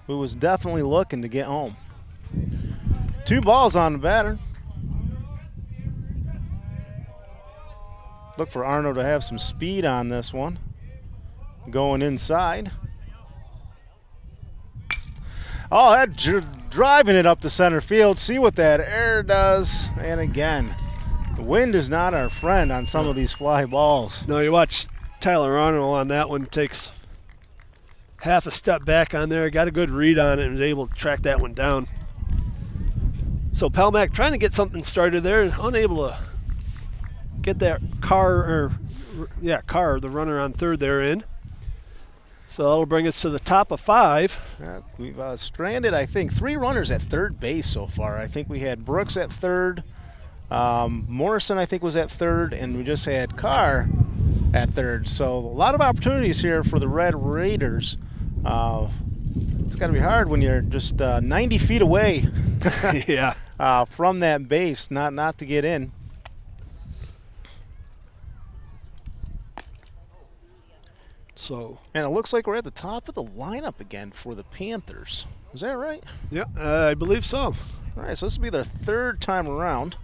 [SPEAKER 2] who was definitely looking to get home. 2 balls on the batter. Look for Arno to have some speed on this one. Going inside. Oh, that driving it up to center field. See what that air does. And again, the wind is not our friend on some of these fly balls.
[SPEAKER 1] No, you watch Tyler Arno on that one. Takes half a step back on there. Got a good read on it and was able to track that one down. So Palmack trying to get something started there. Unable to get that Carr, the runner on third there in. So that'll bring us to the top of 5.
[SPEAKER 2] We've stranded, I think, 3 runners at third base so far. I think we had Brooks at third. Morrison, I think, was at third. And we just had Carr at third. So a lot of opportunities here for the Red Raiders. It's got to be hard when you're just 90 feet away
[SPEAKER 1] yeah.
[SPEAKER 2] From that base, not to get in.
[SPEAKER 1] So,
[SPEAKER 2] and it looks like we're at the top of the lineup again for the Panthers. Is that right?
[SPEAKER 1] Yeah, I believe so.
[SPEAKER 2] All right, so this will be their 3rd time around.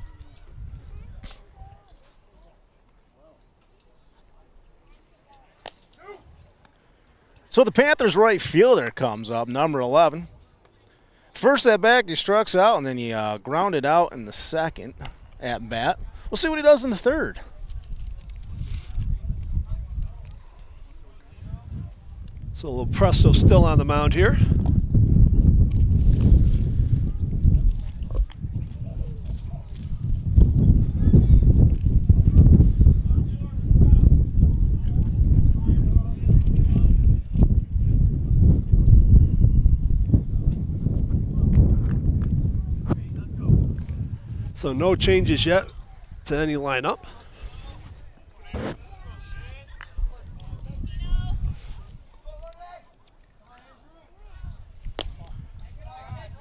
[SPEAKER 2] So the Panthers right fielder comes up, number 11. First at bat, he strikes out, and then he grounded out in the second at bat. We'll see what he does in the 3rd.
[SPEAKER 1] So a little Presto still on the mound here. So no changes yet to any lineup.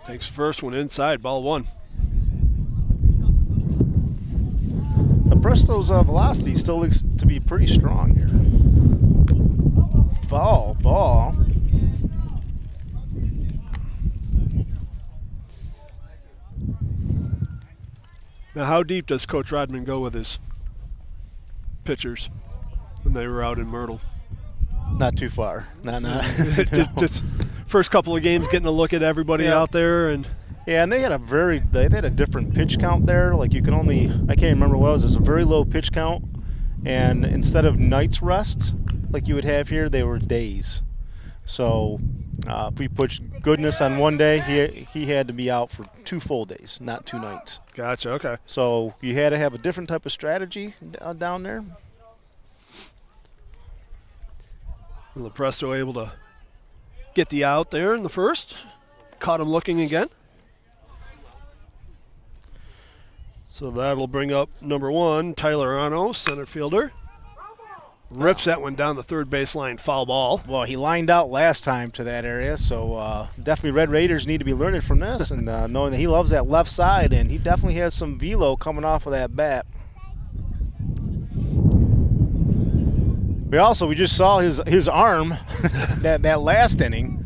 [SPEAKER 1] Takes first one inside, ball 1.
[SPEAKER 2] The Presto's velocity still looks to be pretty strong here. Ball.
[SPEAKER 1] Now, how deep does Coach Rodman go with his pitchers when they were out in Myrtle?
[SPEAKER 2] Not too far. Not.
[SPEAKER 1] just first couple of games, getting a look at everybody out there, and
[SPEAKER 2] Yeah, and they had a different pitch count there. Like I can't remember what it was. It's a very low pitch count, and instead of nights rest like you would have here, they were days. So if we put Goodness on one day, he had to be out for 2 full days, not 2 nights.
[SPEAKER 1] Gotcha. Okay.
[SPEAKER 2] So you had to have a different type of strategy down there.
[SPEAKER 1] Lepresto able to get the out there in the first. Caught him looking again. So that'll bring up number 1, Tyler Arno, center fielder. Rips that one down the third baseline, foul ball.
[SPEAKER 2] Well, he lined out last time to that area, so definitely Red Raiders need to be learning from this and knowing that he loves that left side, and he definitely has some velo coming off of that bat. We just saw his arm that last inning.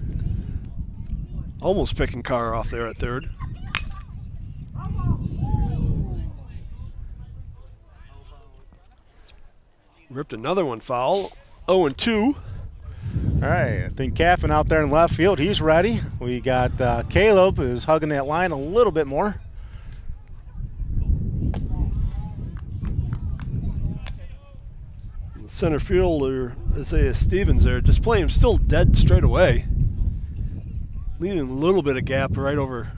[SPEAKER 1] Almost picking Carr off there at third. Ripped another one foul. 0-2.
[SPEAKER 2] All right, I think Caffin out there in left field, he's ready. We got Caleb who's hugging that line a little bit more.
[SPEAKER 1] Center fielder Isaiah Stevens there, just playing him still dead straight away. Leaving a little bit of gap right over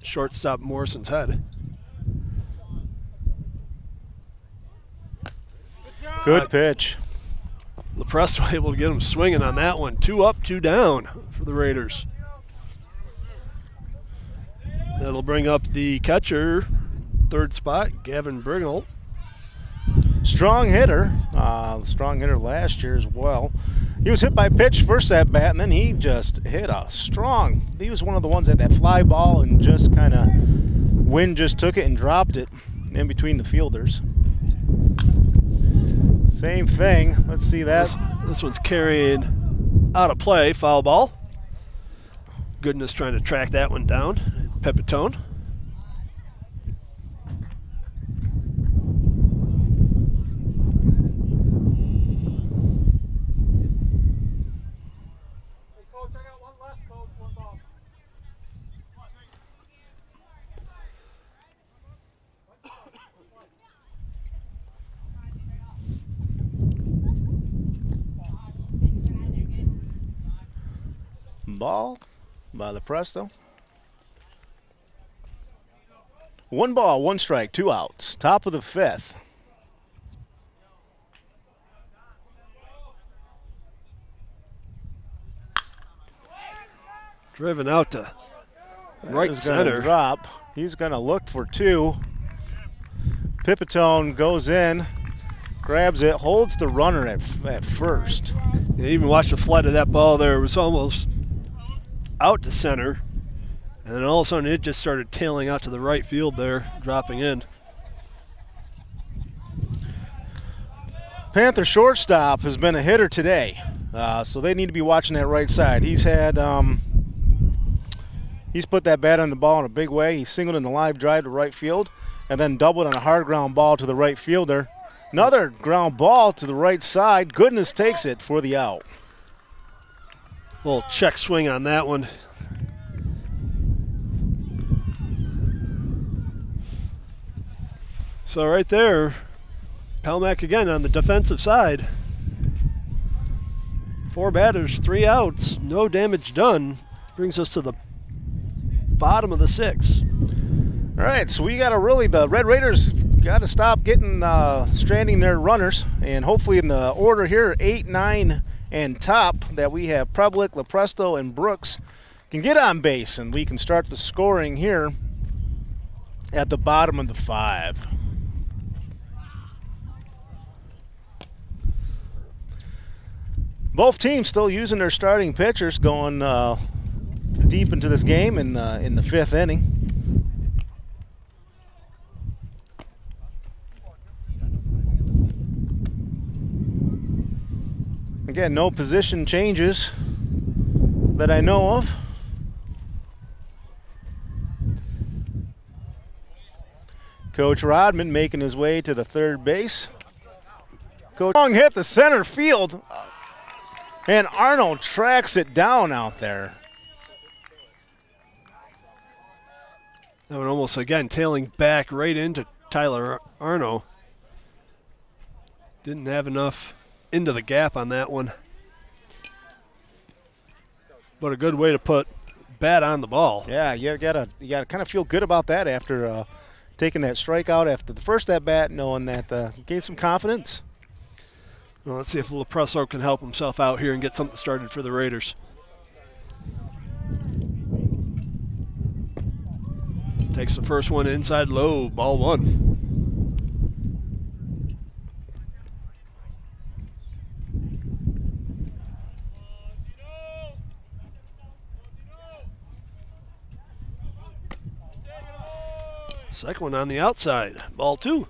[SPEAKER 1] shortstop Morrison's head.
[SPEAKER 2] Good pitch.
[SPEAKER 1] Lepresto able to get him swinging on that one. 2 up, 2 down for the Raiders. That'll bring up the catcher, third spot, Gavin Bringle.
[SPEAKER 2] Strong hitter last year as well. He was hit by pitch first at bat, and then he just hit a strong. He was one of the ones that fly ball and just kind of wind just took it and dropped it in between the fielders. Same thing. Let's see that.
[SPEAKER 1] This one's carried out of play, foul ball. Goodness trying to track that one down. Pepitone.
[SPEAKER 2] Ball by Lepresto. 1 ball, 1 strike, 2 outs. Top of the 5th.
[SPEAKER 1] Driven out to right center.
[SPEAKER 2] Drop. He's going to look for 2. Pipitone goes in, grabs it, holds the runner at first.
[SPEAKER 1] You even watch the flight of that ball there. It was almost out to center, and then all of a sudden it just started tailing out to the right field there, dropping in.
[SPEAKER 2] Panther shortstop has been a hitter today, so they need to be watching that right side. He's put that bat on the ball in a big way. He singled in the live drive to right field, and then doubled on a hard ground ball to the right fielder. Another ground ball to the right side. Goodness takes it for the out.
[SPEAKER 1] Little check swing on that one. So right there, Palmack again on the defensive side. 4 batters, 3 outs, no damage done. Brings us to the bottom of the 6th.
[SPEAKER 2] All right, so the Red Raiders got to stop stranding their runners, and hopefully in the order here, 8, 9, and top, that we have Preblick, Lepresto, and Brooks can get on base, and we can start the scoring here at the bottom of the 5. Both teams still using their starting pitchers, going deep into this game in the 5th inning. Again, no position changes that I know of. Coach Rodman making his way to the third base. Coach Long hit the center field, and Arnold tracks it down out there.
[SPEAKER 1] That one almost, again, tailing back right into Tyler Arno. Didn't have enough into the gap on that one. But a good way to put bat on the ball.
[SPEAKER 2] Yeah, you gotta kind of feel good about that after taking that strikeout after the first at bat, knowing that gained some confidence.
[SPEAKER 1] Well, let's see if Leasor can help himself out here and get something started for the Raiders. Takes the first one inside low, ball one. Second one on the outside, ball two.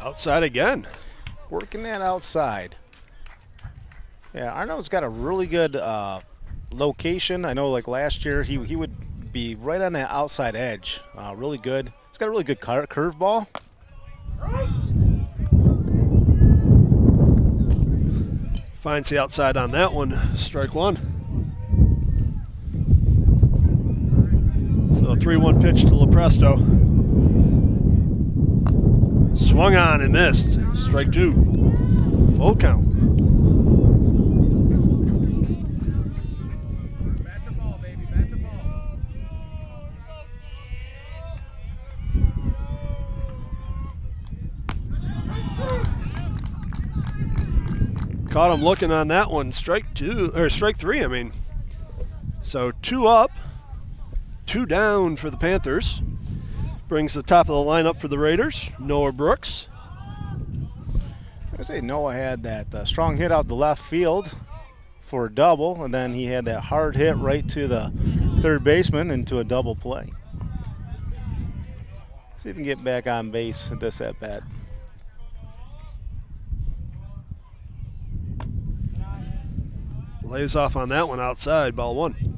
[SPEAKER 1] Outside again.
[SPEAKER 2] Working that outside. Yeah, Arnold's got a really good location. I know like last year he would be right on that outside edge. Really good. He's got a really good curveball.
[SPEAKER 1] Finds the outside on that one. Strike one. So 3-1 pitch to Lepresto. Swung on and missed. Strike two. Full count.
[SPEAKER 3] Bat the ball, baby. Bat the ball.
[SPEAKER 1] Caught him looking on that one. Strike two, or strike three, I mean. So 2 up, 2 down for the Panthers. Brings the top of the lineup for the Raiders, Noah Brooks.
[SPEAKER 2] I say Noah had that strong hit out the left field for a double, and then he had that hard hit right to the third baseman into a double play. See if he can get back on base at this at bat.
[SPEAKER 1] Lays off on that one outside, ball one.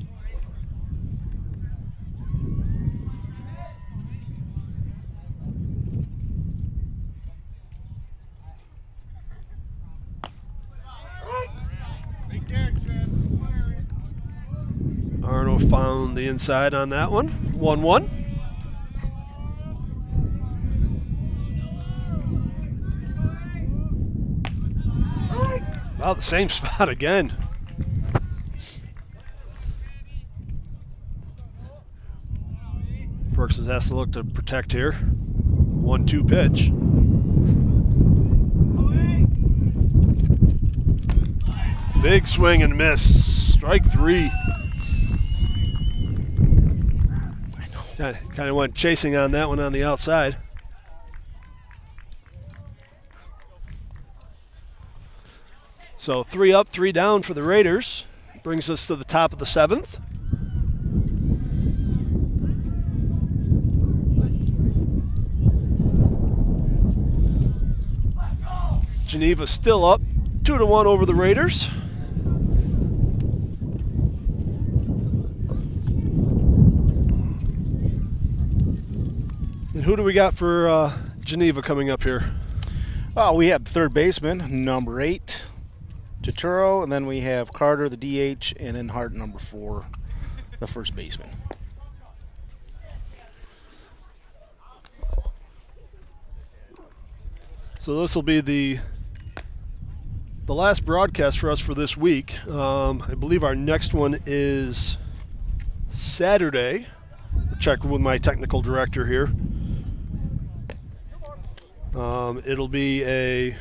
[SPEAKER 1] Arnold found the inside on that one. 1-1. About the same spot again. Brooks has to look to protect here. 1-2 pitch. Big swing and miss. Strike three. Kind of went chasing on that one on the outside. So 3 up, 3 down for the Raiders. Brings us to the top of the 7th. Geneva still up 2-1 over the Raiders. And who do we got for Geneva coming up here?
[SPEAKER 2] Oh, we have third baseman, number 8, Chituro, and then we have Carter, the DH, and then Hart, number 4, the first baseman.
[SPEAKER 1] So this will be the last broadcast for us for this week. I believe our next one is Saturday. I'll check with my technical director here. It'll be a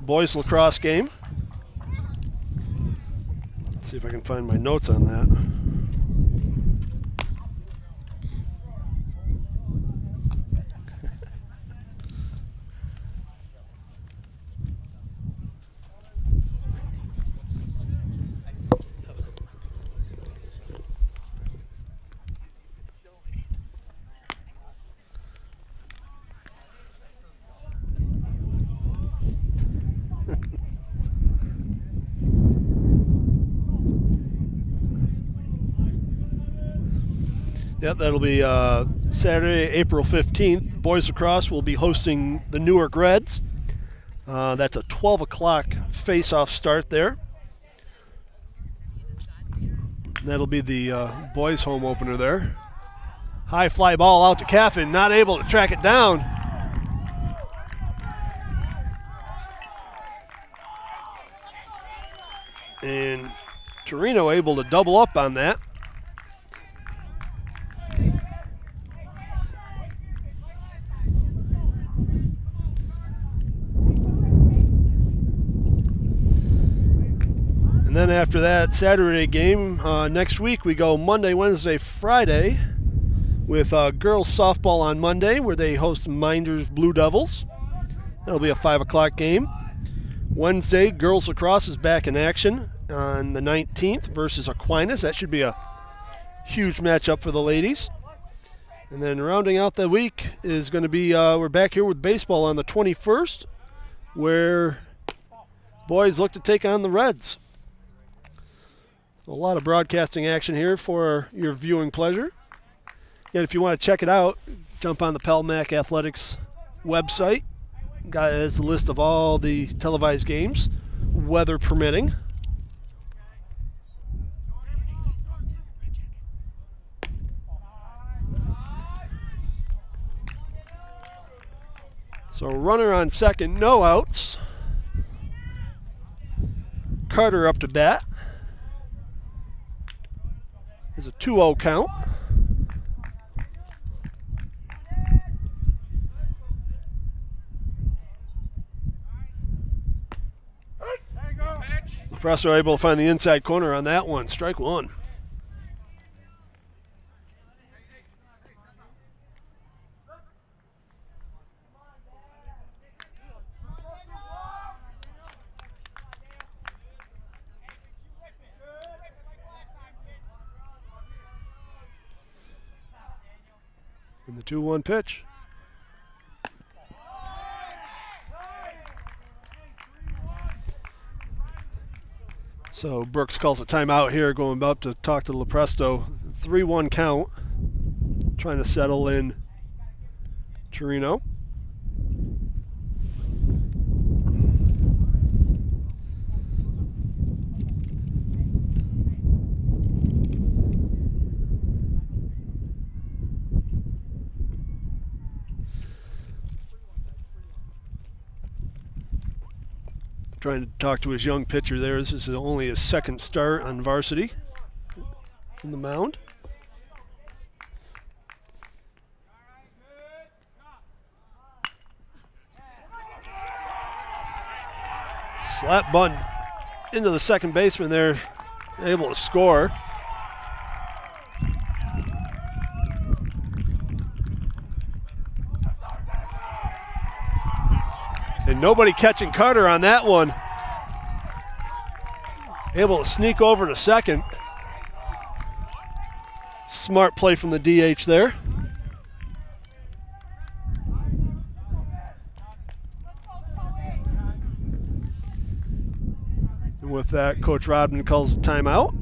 [SPEAKER 1] boys lacrosse game. Let's see if I can find my notes on that. Yep, that'll be Saturday, April 15th. Boys lacrosse will be hosting the Newark Reds. That's a 12 o'clock face-off start there. That'll be the boys' home opener there. High fly ball out to Caffin, not able to track it down. And Torino able to double up on that. And then after that Saturday game, next week we go Monday, Wednesday, Friday with girls softball on Monday where they host Minders Blue Devils. That'll be a 5 o'clock game. Wednesday, girls lacrosse is back in action on the 19th versus Aquinas. That should be a huge matchup for the ladies. And then rounding out the week is going to be, we're back here with baseball on the 21st where boys look to take on the Reds. A lot of broadcasting action here for your viewing pleasure. Again, if you want to check it out, jump on the Pelmac Athletics website. Got a list of all the televised games, weather permitting. So runner on second, no outs. Carter up to bat. It's a 2-0 count. Lepresso able to find the inside corner on that one. Strike one. And the 2-1 pitch. So Brooks calls a timeout here, going about to talk to Lepresto. 3-1 count, trying to settle in Torino. Trying to talk to his young pitcher there. This is only his second start on varsity from the mound. Slap bunt into the second baseman there, able to score. And nobody catching Carter on that one. Able to sneak over to second. Smart play from the DH there. And with that, Coach Rodman calls a timeout.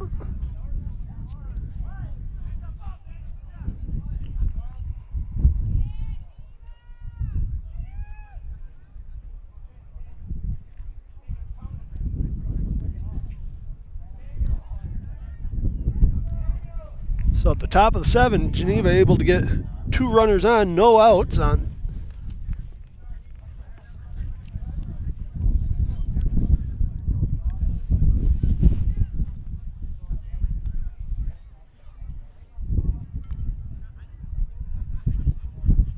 [SPEAKER 1] So at the top of the 7, Geneva able to get 2 runners on, no outs on.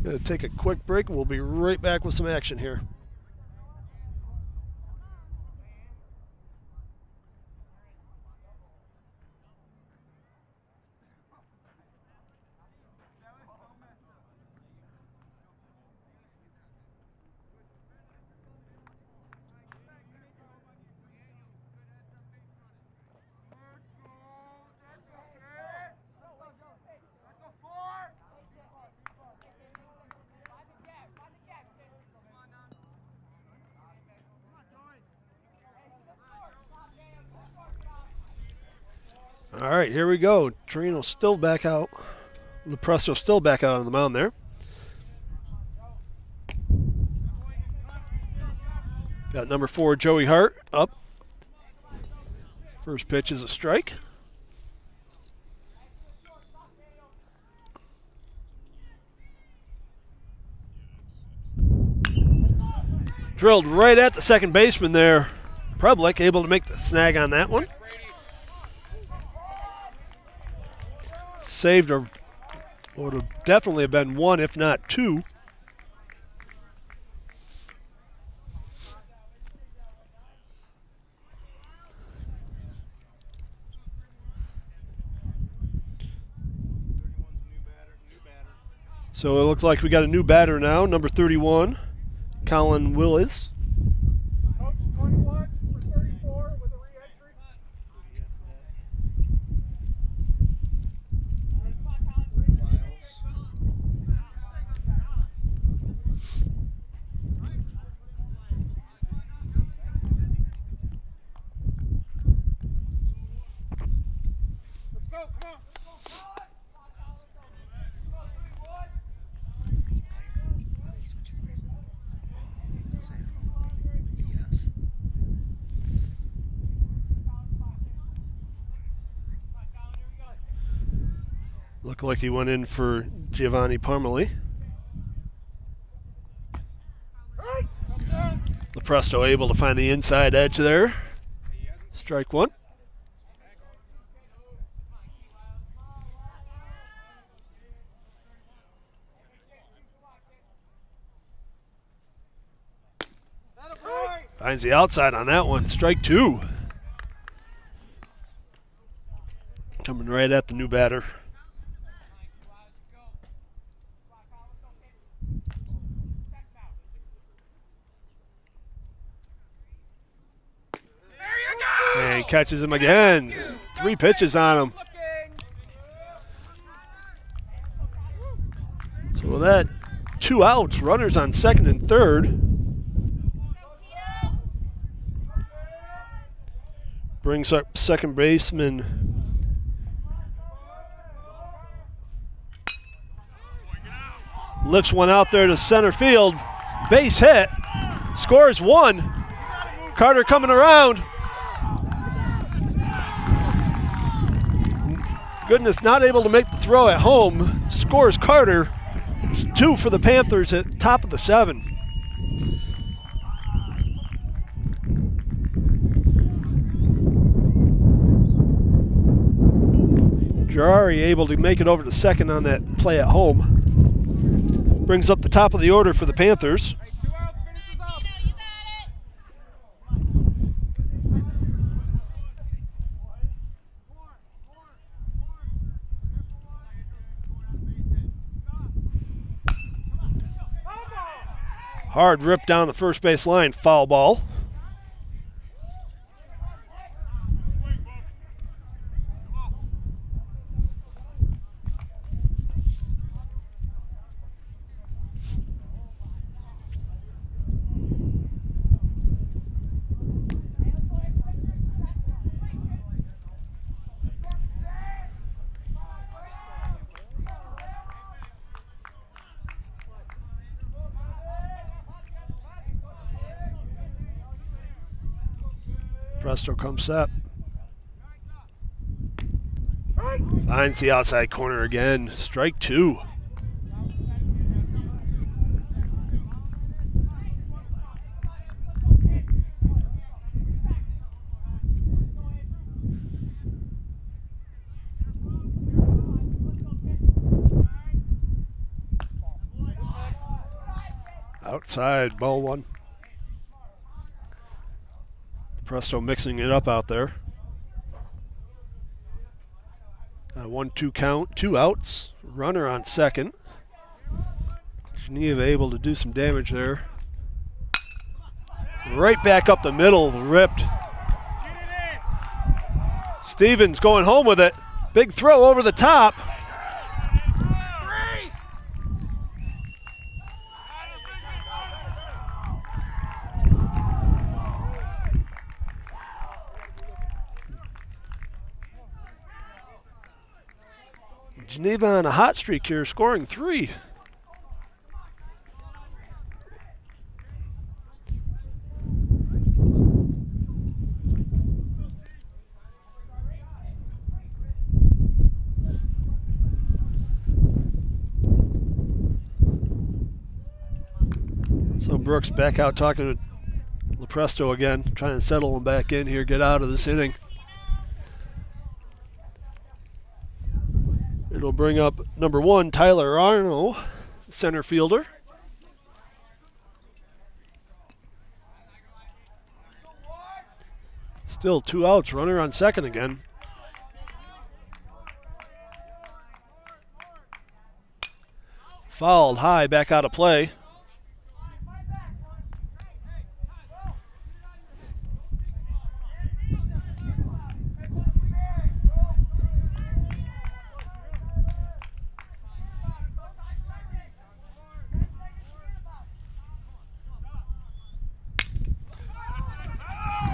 [SPEAKER 1] Going to take a quick break and we'll be right back with some action here. All right, here we go. Torino still back out Lepresto still back out on the mound there. Got number 4, Joey Hart, up. First pitch is a strike. Drilled right at the second baseman there. Public able to make the snag on that one. Saved, or would have definitely have been 1, if not 2. So it looks like we got a new batter now, number 31, Colin Willis.
[SPEAKER 3] Coach, 21 for 34 with a re-entry. Let's go, come on.
[SPEAKER 1] Looked like he went in for Giovanni Parmali. Lepresto able to find the inside edge there. Strike 1. Finds the outside on that one. Strike 2. Coming right at the new batter. And he catches him again. 3 pitches on him. So with that, 2 outs, runners on second and third. Brings up second baseman lifts one out there to center field. Base hit. Scores 1. Carter coming around. Goodness, not able to make the throw at home. Scores Carter. It's 2 for the Panthers at top of the 7. Girari able to make it over to second on that play at home. Brings up the top of the order for the Panthers.
[SPEAKER 3] Hey, 2 outs, finish this up.
[SPEAKER 4] You got it.
[SPEAKER 1] Hard rip down the first base line, foul ball. Presto comes set. Finds the outside corner again. Strike 2. Outside, ball 1. Presto mixing it up out there. A 1-2 count, 2 outs. Runner on second. Geneva able to do some damage there. Right back up the middle, ripped. Stevens going home with it. Big throw over the top. Geneva on a hot streak here, scoring 3. So Brooks back out talking to LaPresto again, trying to settle him back in here, get out of this inning. It'll bring up number 1, Tyler Arno, center fielder. Still 2 outs, runner on second again. Fouled high, back out of play.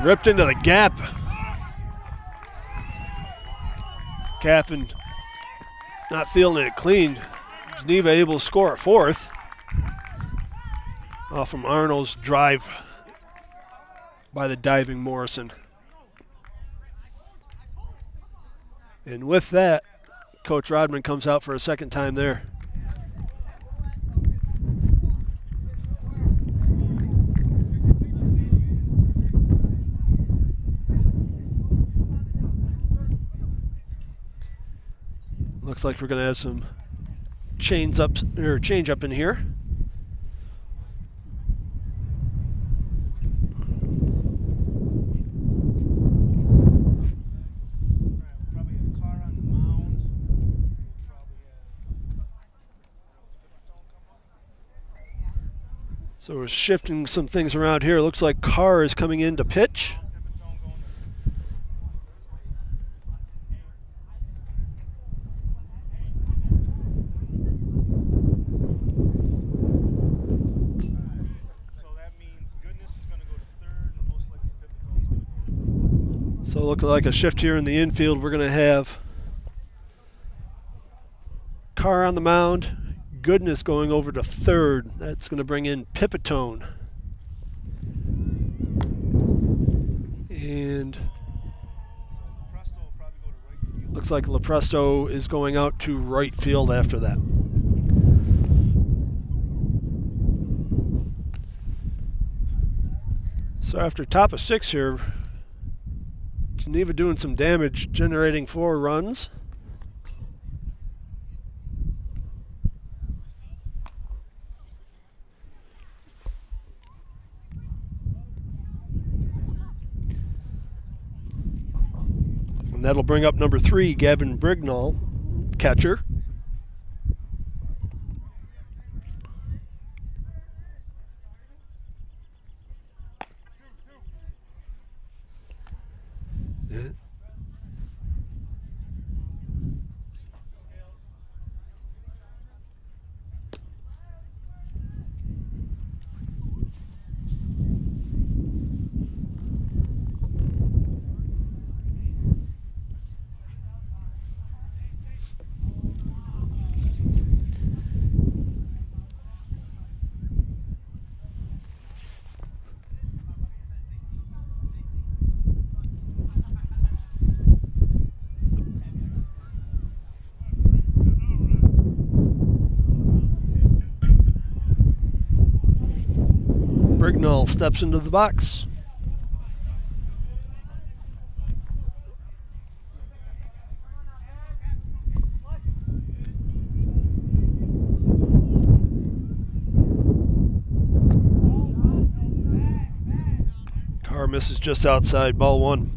[SPEAKER 1] Ripped into the gap. Caffin not feeling it clean. Geneva able to score a 4th. Off from Arnold's drive by the diving Morrison. And with that, Coach Rodman comes out for a second time there. Looks like we're going to have some change up in here. So we're shifting some things around here. Looks like Carr is coming in to pitch. So looking like a shift here in the infield. We're going to have Carr on the mound. Goodness going over to third. That's going to bring in Pipitone. And looks like LaPresto is going out to right field after that. So after top of 6 here, Geneva doing some damage, generating 4 runs. And that'll bring up number 3, Gavin Brignall, catcher. Brignall steps into the box. Carr misses just outside, ball 1.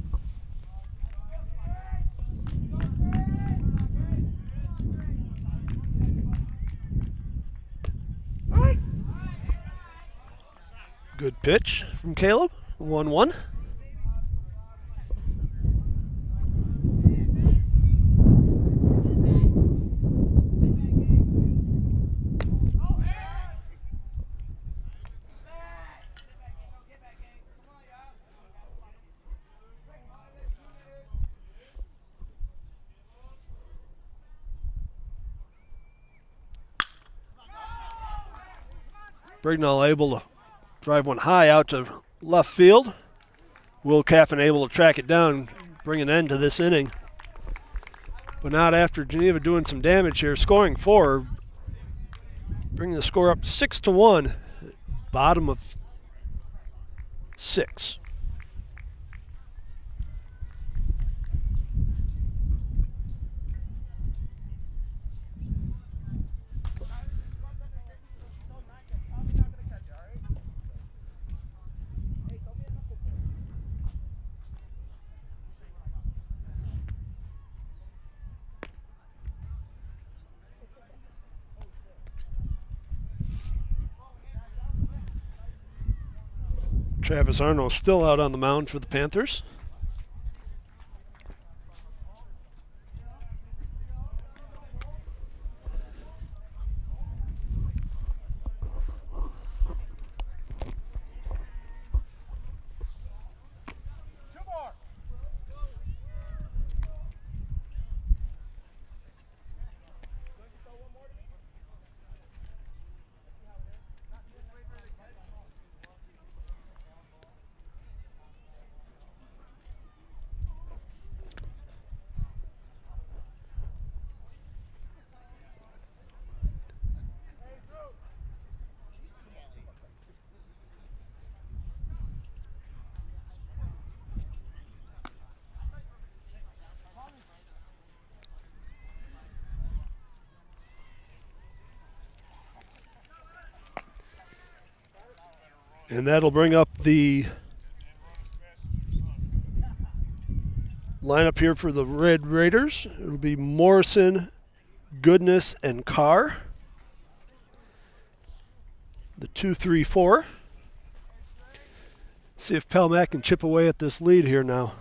[SPEAKER 1] Good pitch from Caleb. 1-1. Brignall able to drive one high out to left field. Will Caffin able to track it down, bring an end to this inning. But not after Geneva doing some damage here, scoring 4, bringing the score up 6-1, bottom of 6. Travis Arnold still out on the mound for the Panthers. And that'll bring up the lineup here for the Red Raiders. It'll be Morrison, Goodness, and Carr. The 2-3-4. See if Pelmack can chip away at this lead here now.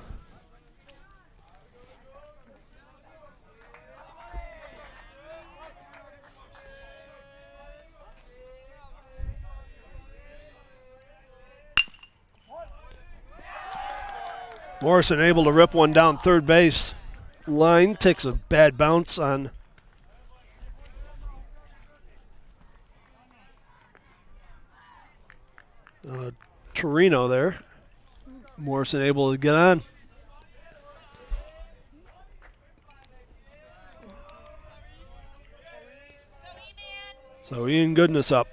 [SPEAKER 1] Morrison able to rip one down third base line, takes a bad bounce on Torino there. Morrison able to get on. So Ian Goodness up.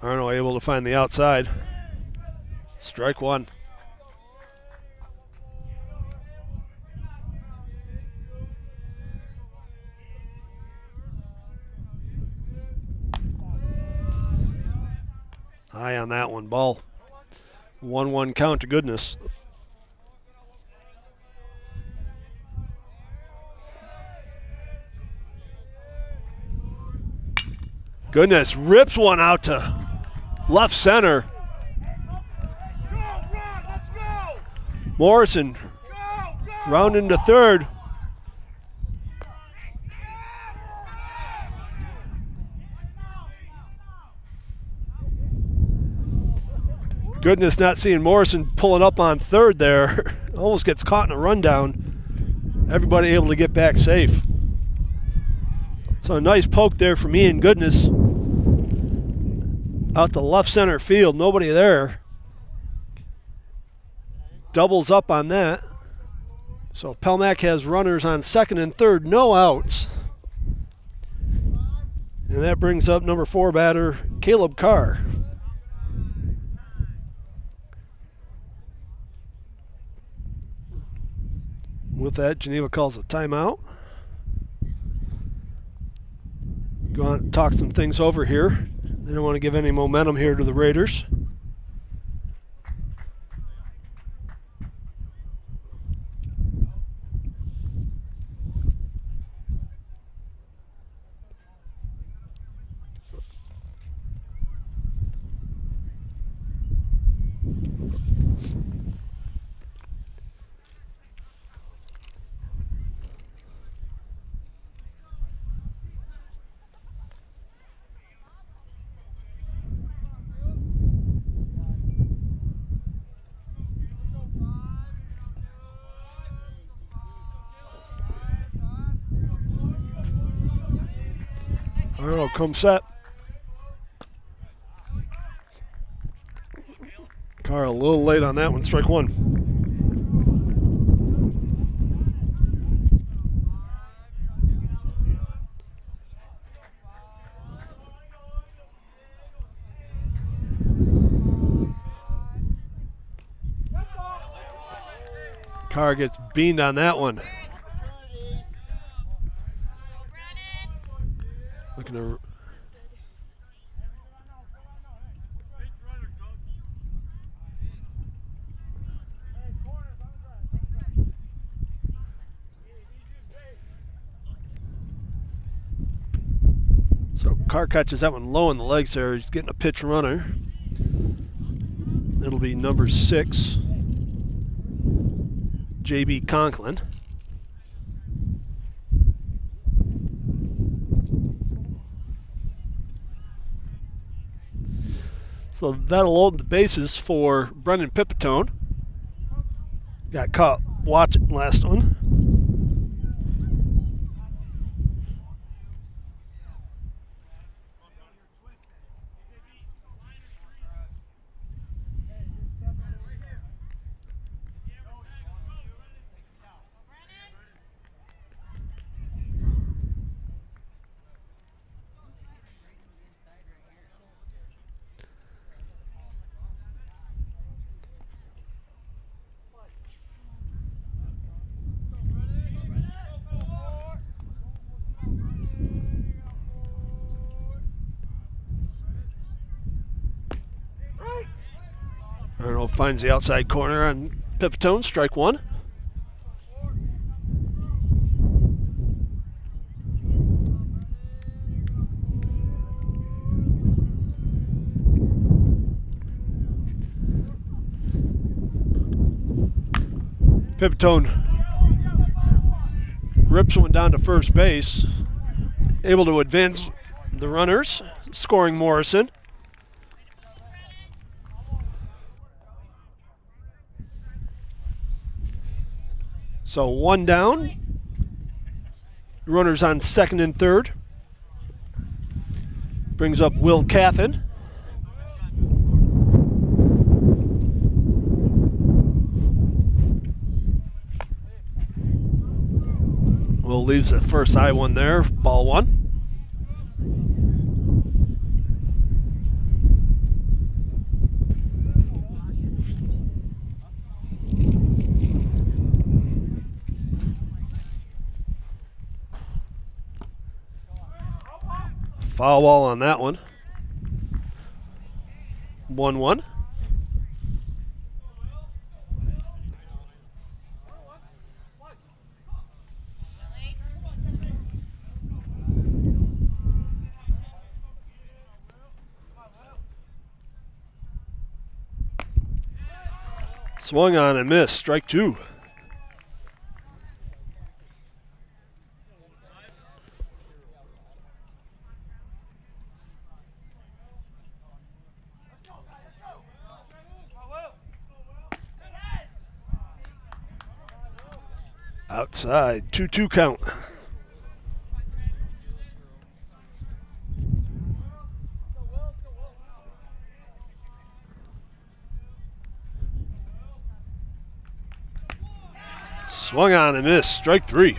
[SPEAKER 1] Arno able to find the outside. Strike one. High on that one, ball. 1-1 count to Goodness. Goodness rips one out to left center. Morrison rounding to third. Goodness not seeing Morrison pulling up on third there. Almost gets caught in a rundown. Everybody able to get back safe. So a nice poke there from Ian Goodness. Out to left center field, nobody there. Doubles up on that. So Pelmack has runners on second and third, no outs. And that brings up number 4 batter, Caleb Carr. With that, Geneva calls a timeout. Go on and talk some things over here. They don't want to give any momentum here to the Raiders. Arnold comes set. Carr a little late on that one, strike one. Carr gets beamed on that one. Looking to. So Carr catches that one low in the legs there. He's getting a pitch runner. It'll be number 6, J.B. Conklin. So that'll load the bases for Brendan Pipitone. Got caught watching last one. Arnold finds the outside corner on Pipitone, strike one. Pipitone rips one down to first base, able to advance the runners, scoring Morrison. So one down, runners on second and third. Brings up Will Cathin. Will leaves the first high one there, ball one. Foul ball on that one. 1-1. Swung on and missed. Strike two. Outside, 2-2 count. Swung on and missed, strike three.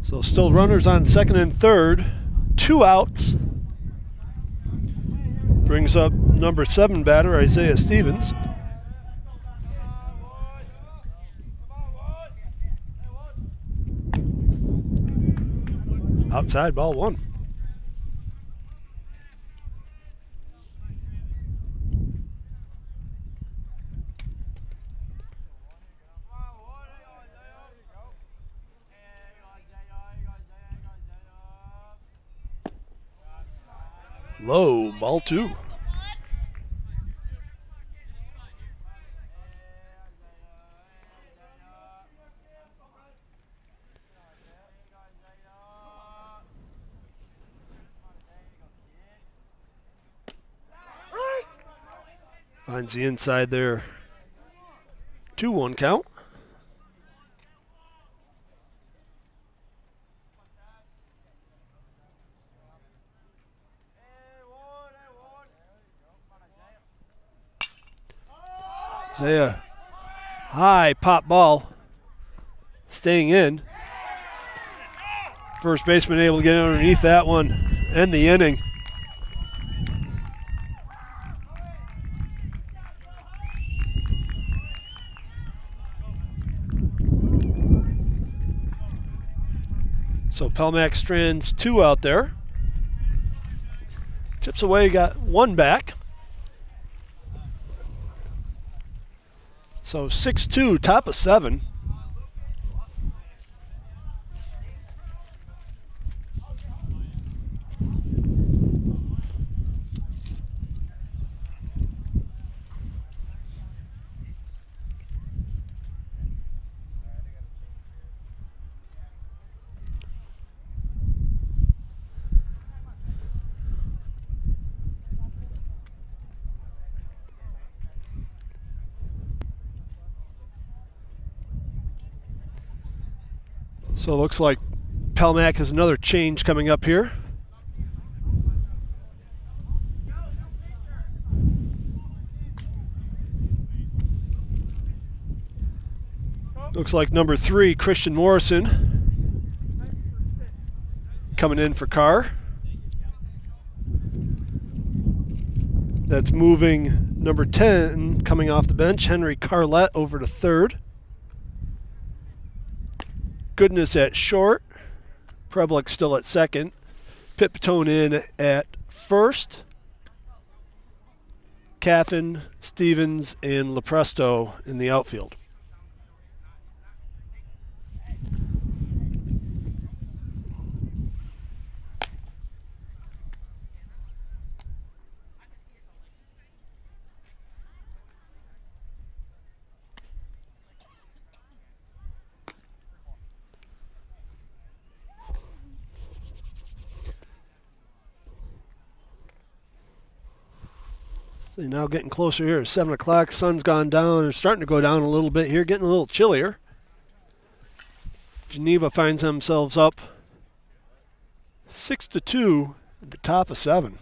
[SPEAKER 1] So still runners on second and third, 2 outs. Brings up number 7 batter, Isaiah Stevens. Outside, ball one. Low, ball two. Finds the inside there. 2-1 count. Isaiah, high pop ball, staying in. First baseman able to get underneath that one, end the inning. So Pelmack strands 2 out there. Chips away, got 1 back. So 6-2, top of 7. So it looks like Pelmack has another change coming up here. Looks like number 3, Christian Morrison, coming in for Carr. That's moving number 10, coming off the bench, Henry Carlett, over to third. Goodness at short. Preblick still at second. Pipitone in at first. Caffin, Stevens, and Lepresto in the outfield. So you're now getting closer here. 7 o'clock. Sun's gone down. It's starting to go down a little bit here. Getting a little chillier. Geneva finds themselves up 6-2 at the top of 7.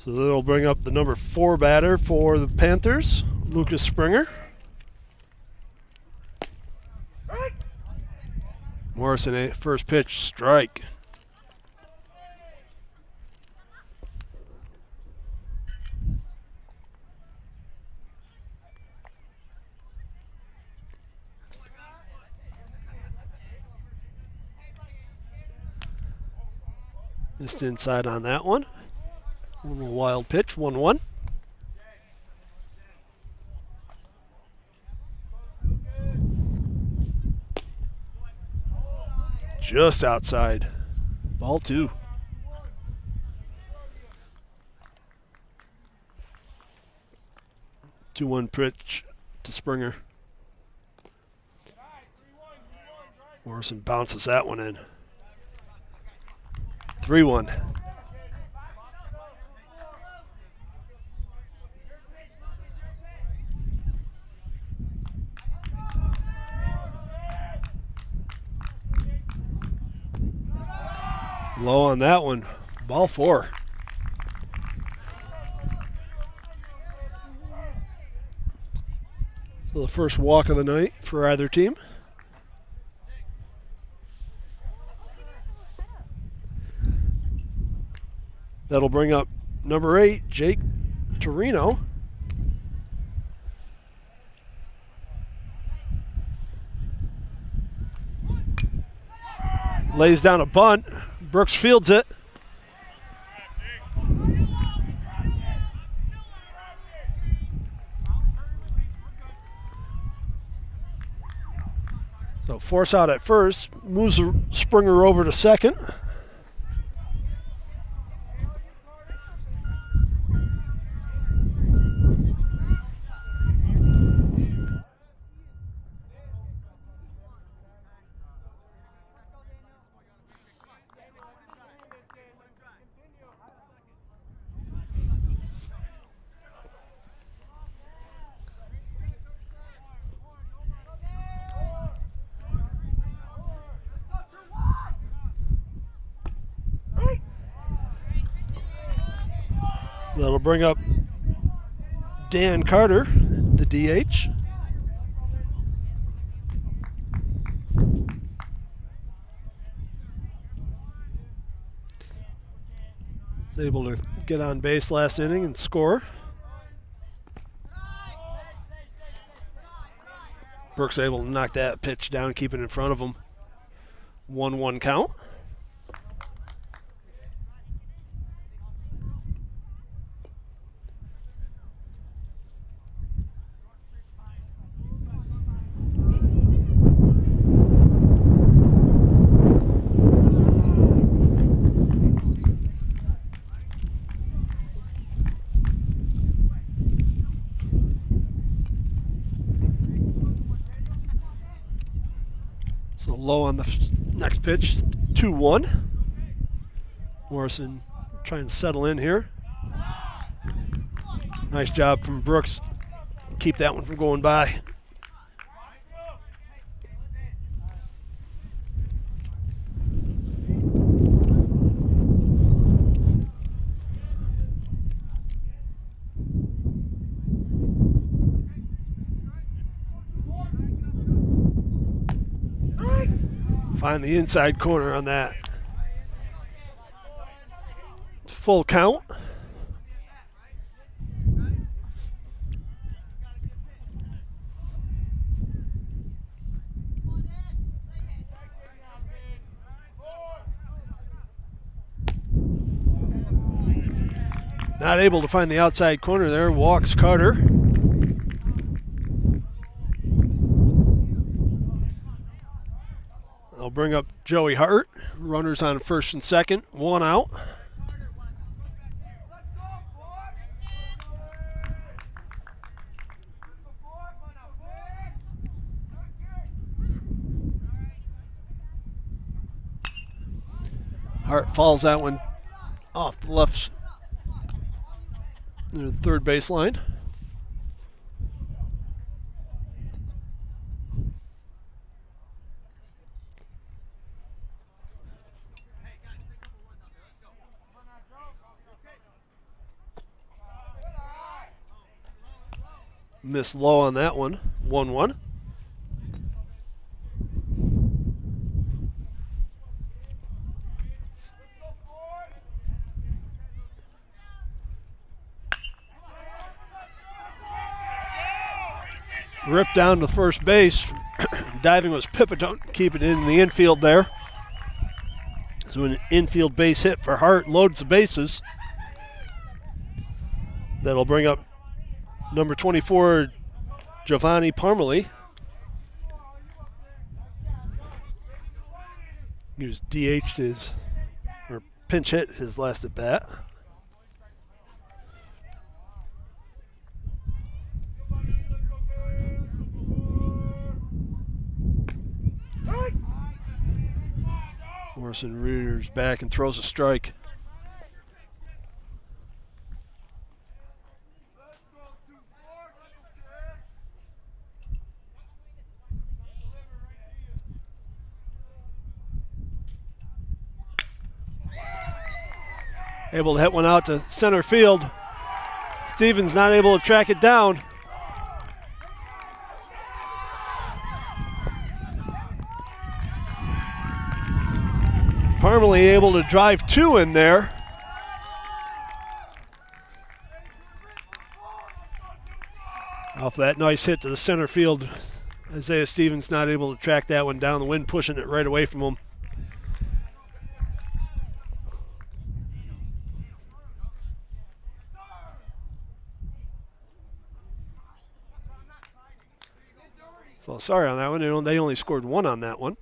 [SPEAKER 1] So that'll bring up the number 4 batter for the Panthers, Lucas Springer. Morrison, first pitch, strike. Just inside on that one. A little wild pitch, 1-1. Just outside. Ball 2. Two-one pitch to Springer. Morrison bounces that one in. 3-1. Low on that one. Ball 4. So the first walk of the night for either team. That'll bring up number 8, Jake Torino. Lays down a bunt. Brooks fields it. So force out at first, moves Springer over to second. That'll bring up Dan Carter, the DH. He's able to get on base last inning and score. Brooks able to knock that pitch down, keep it in front of him. 1-1 count. So low on the next pitch, 2-1. Morrison trying to settle in here. Nice job from Brooks. Keep that one from going by. Find the inside corner on that. Full count. Not able to find the outside corner there. Walks Carter. They'll bring up Joey Hart. Runners on first and second. 1 out. Hart falls that one off the left near the third baseline. Missed low on that one. 1-1. Ripped down to first base. Diving was Pippa. Don't keep it in the infield there. So an infield base hit for Hart loads the bases. That'll bring up number 24, Giovanni Parmalee. He was DH'd or pinch hit his last at bat. Morrison rears back and throws a strike. Able to hit one out to center field. Stevens not able to track it down. Parmalee able to drive 2 in there. Off that nice hit to the center field. Isaiah Stevens not able to track that one down. The wind pushing it right away from him. So sorry on that one. They only scored 1 on that one.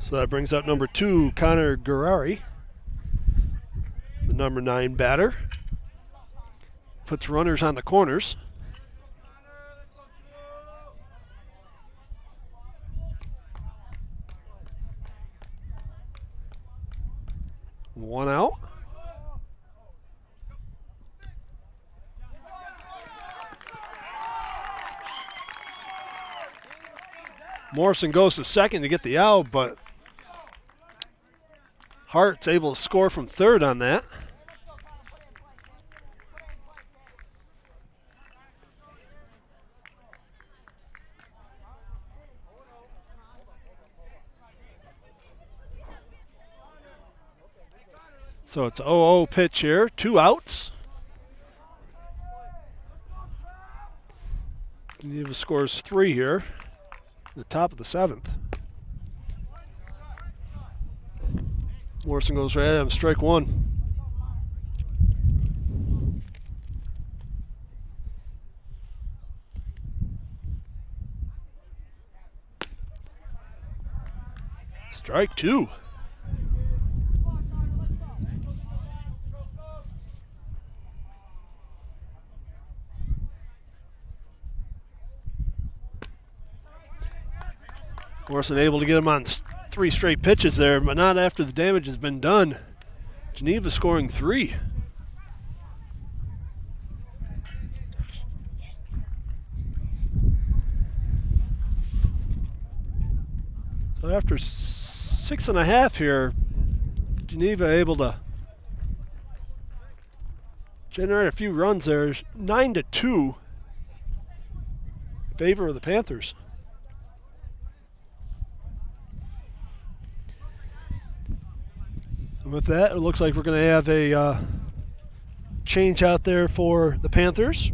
[SPEAKER 1] So that brings up number 2, Connor Guerrari, the number 9 batter. Puts runners on the corners. One out. Morrison goes to second to get the out, but Hart's able to score from third on that. So it's 0-0 pitch here, 2 outs. Geneva scores 3 here, the top of the 7th. Morrison goes right at him, strike 1. Strike 2. Morrison able to get him on 3 straight pitches there, but not after the damage has been done. Geneva scoring 3. So after 6.5 here, Geneva able to generate a few runs there. 9-2 in favor of the Panthers. And with that, it looks like we're going to have a change out there for the Panthers.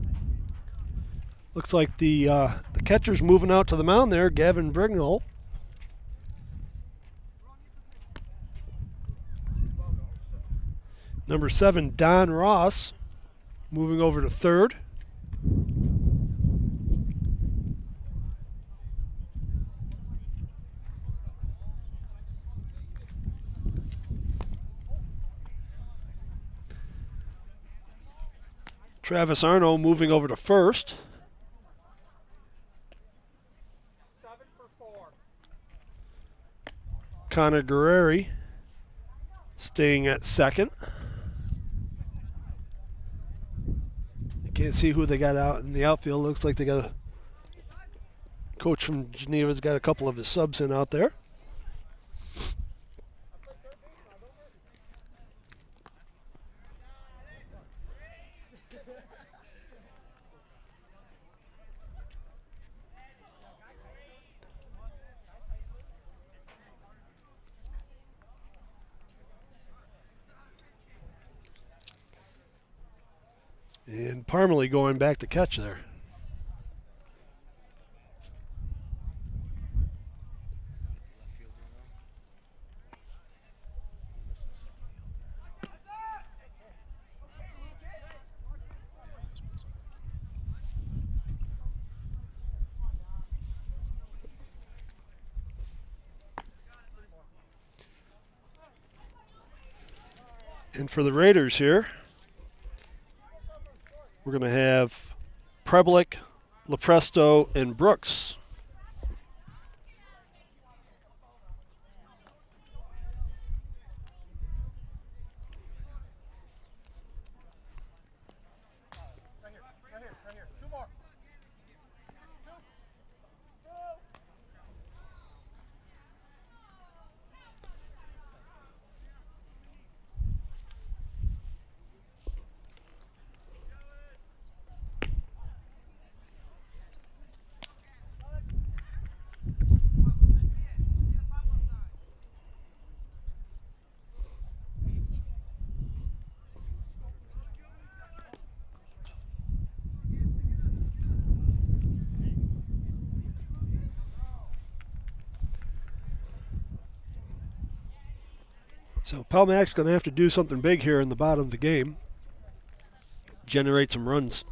[SPEAKER 1] Looks like the catcher's moving out to the mound there, Gavin Brignall. Number 7, Don Ross, moving over to third. Travis Arno moving over to first.
[SPEAKER 3] 7 for 4.
[SPEAKER 1] Connor Guerrari staying at second. You can't see who they got out in the outfield. Looks like they got a coach from Geneva's got a couple of his subs in out there. And Parmalee going back to catch there. And for the Raiders here, we're going to have Preblick, Lepresto, and Brooks.
[SPEAKER 3] Right here. 2 more.
[SPEAKER 1] So Pelmac's going to have to do something big here in the bottom of the game. Generate some runs.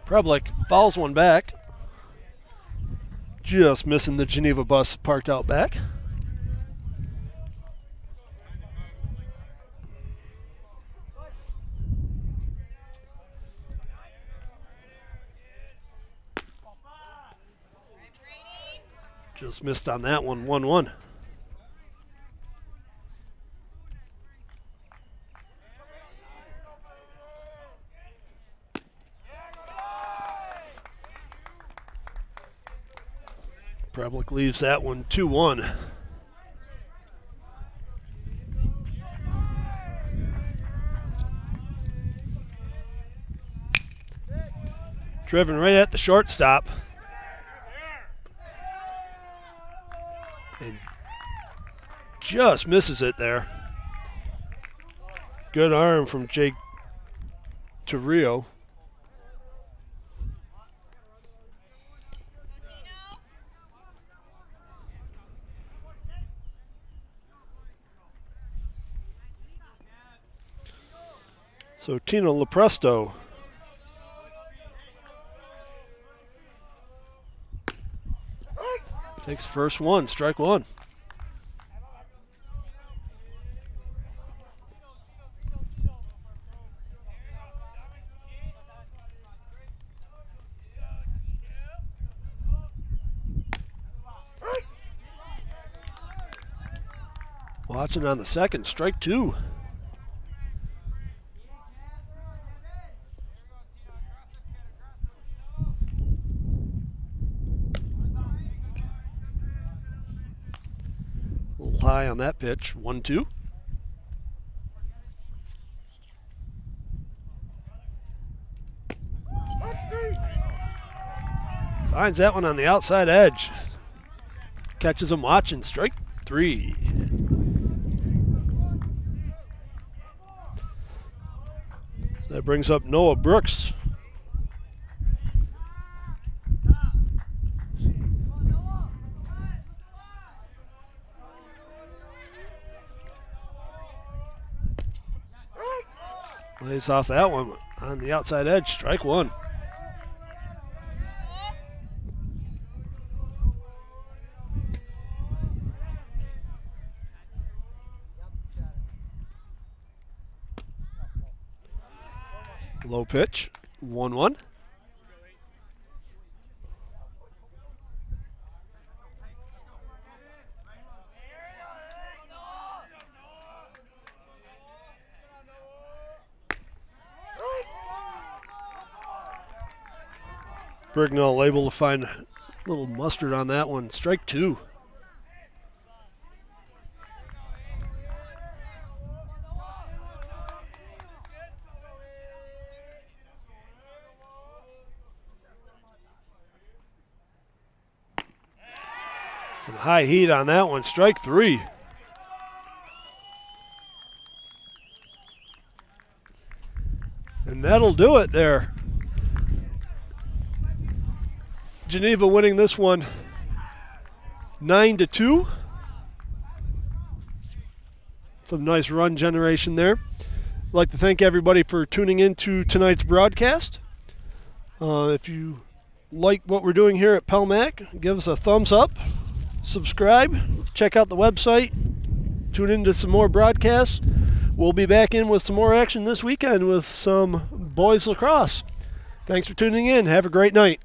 [SPEAKER 1] Preblick fouls one back. Just missing the Geneva bus parked out back. Just missed on that one, 1-1. Preblick leaves that one 2-1. Driven right at the shortstop. And just misses it there. Good arm from Jake Torrio. So Tino Lepresto takes first one, strike one. Watching on the second, strike two. High on that pitch, 1-2. Finds that one on the outside edge. Catches him watching, strike three. So that brings up Noah Brooks. Lays off that one on the outside edge, strike one. Low pitch, 1-1. Brignall able to find a little mustard on that one. Strike two. Some high heat on that one. Strike three. And that'll do it there. Geneva winning this one 9-2. Some nice run generation there. I'd like to thank everybody for tuning in to tonight's broadcast. If you like what we're doing here at Pelmac, give us a thumbs up, subscribe, check out the website, tune into some more broadcasts. We'll be back in with some more action this weekend with some boys lacrosse. Thanks for tuning in. Have a great night.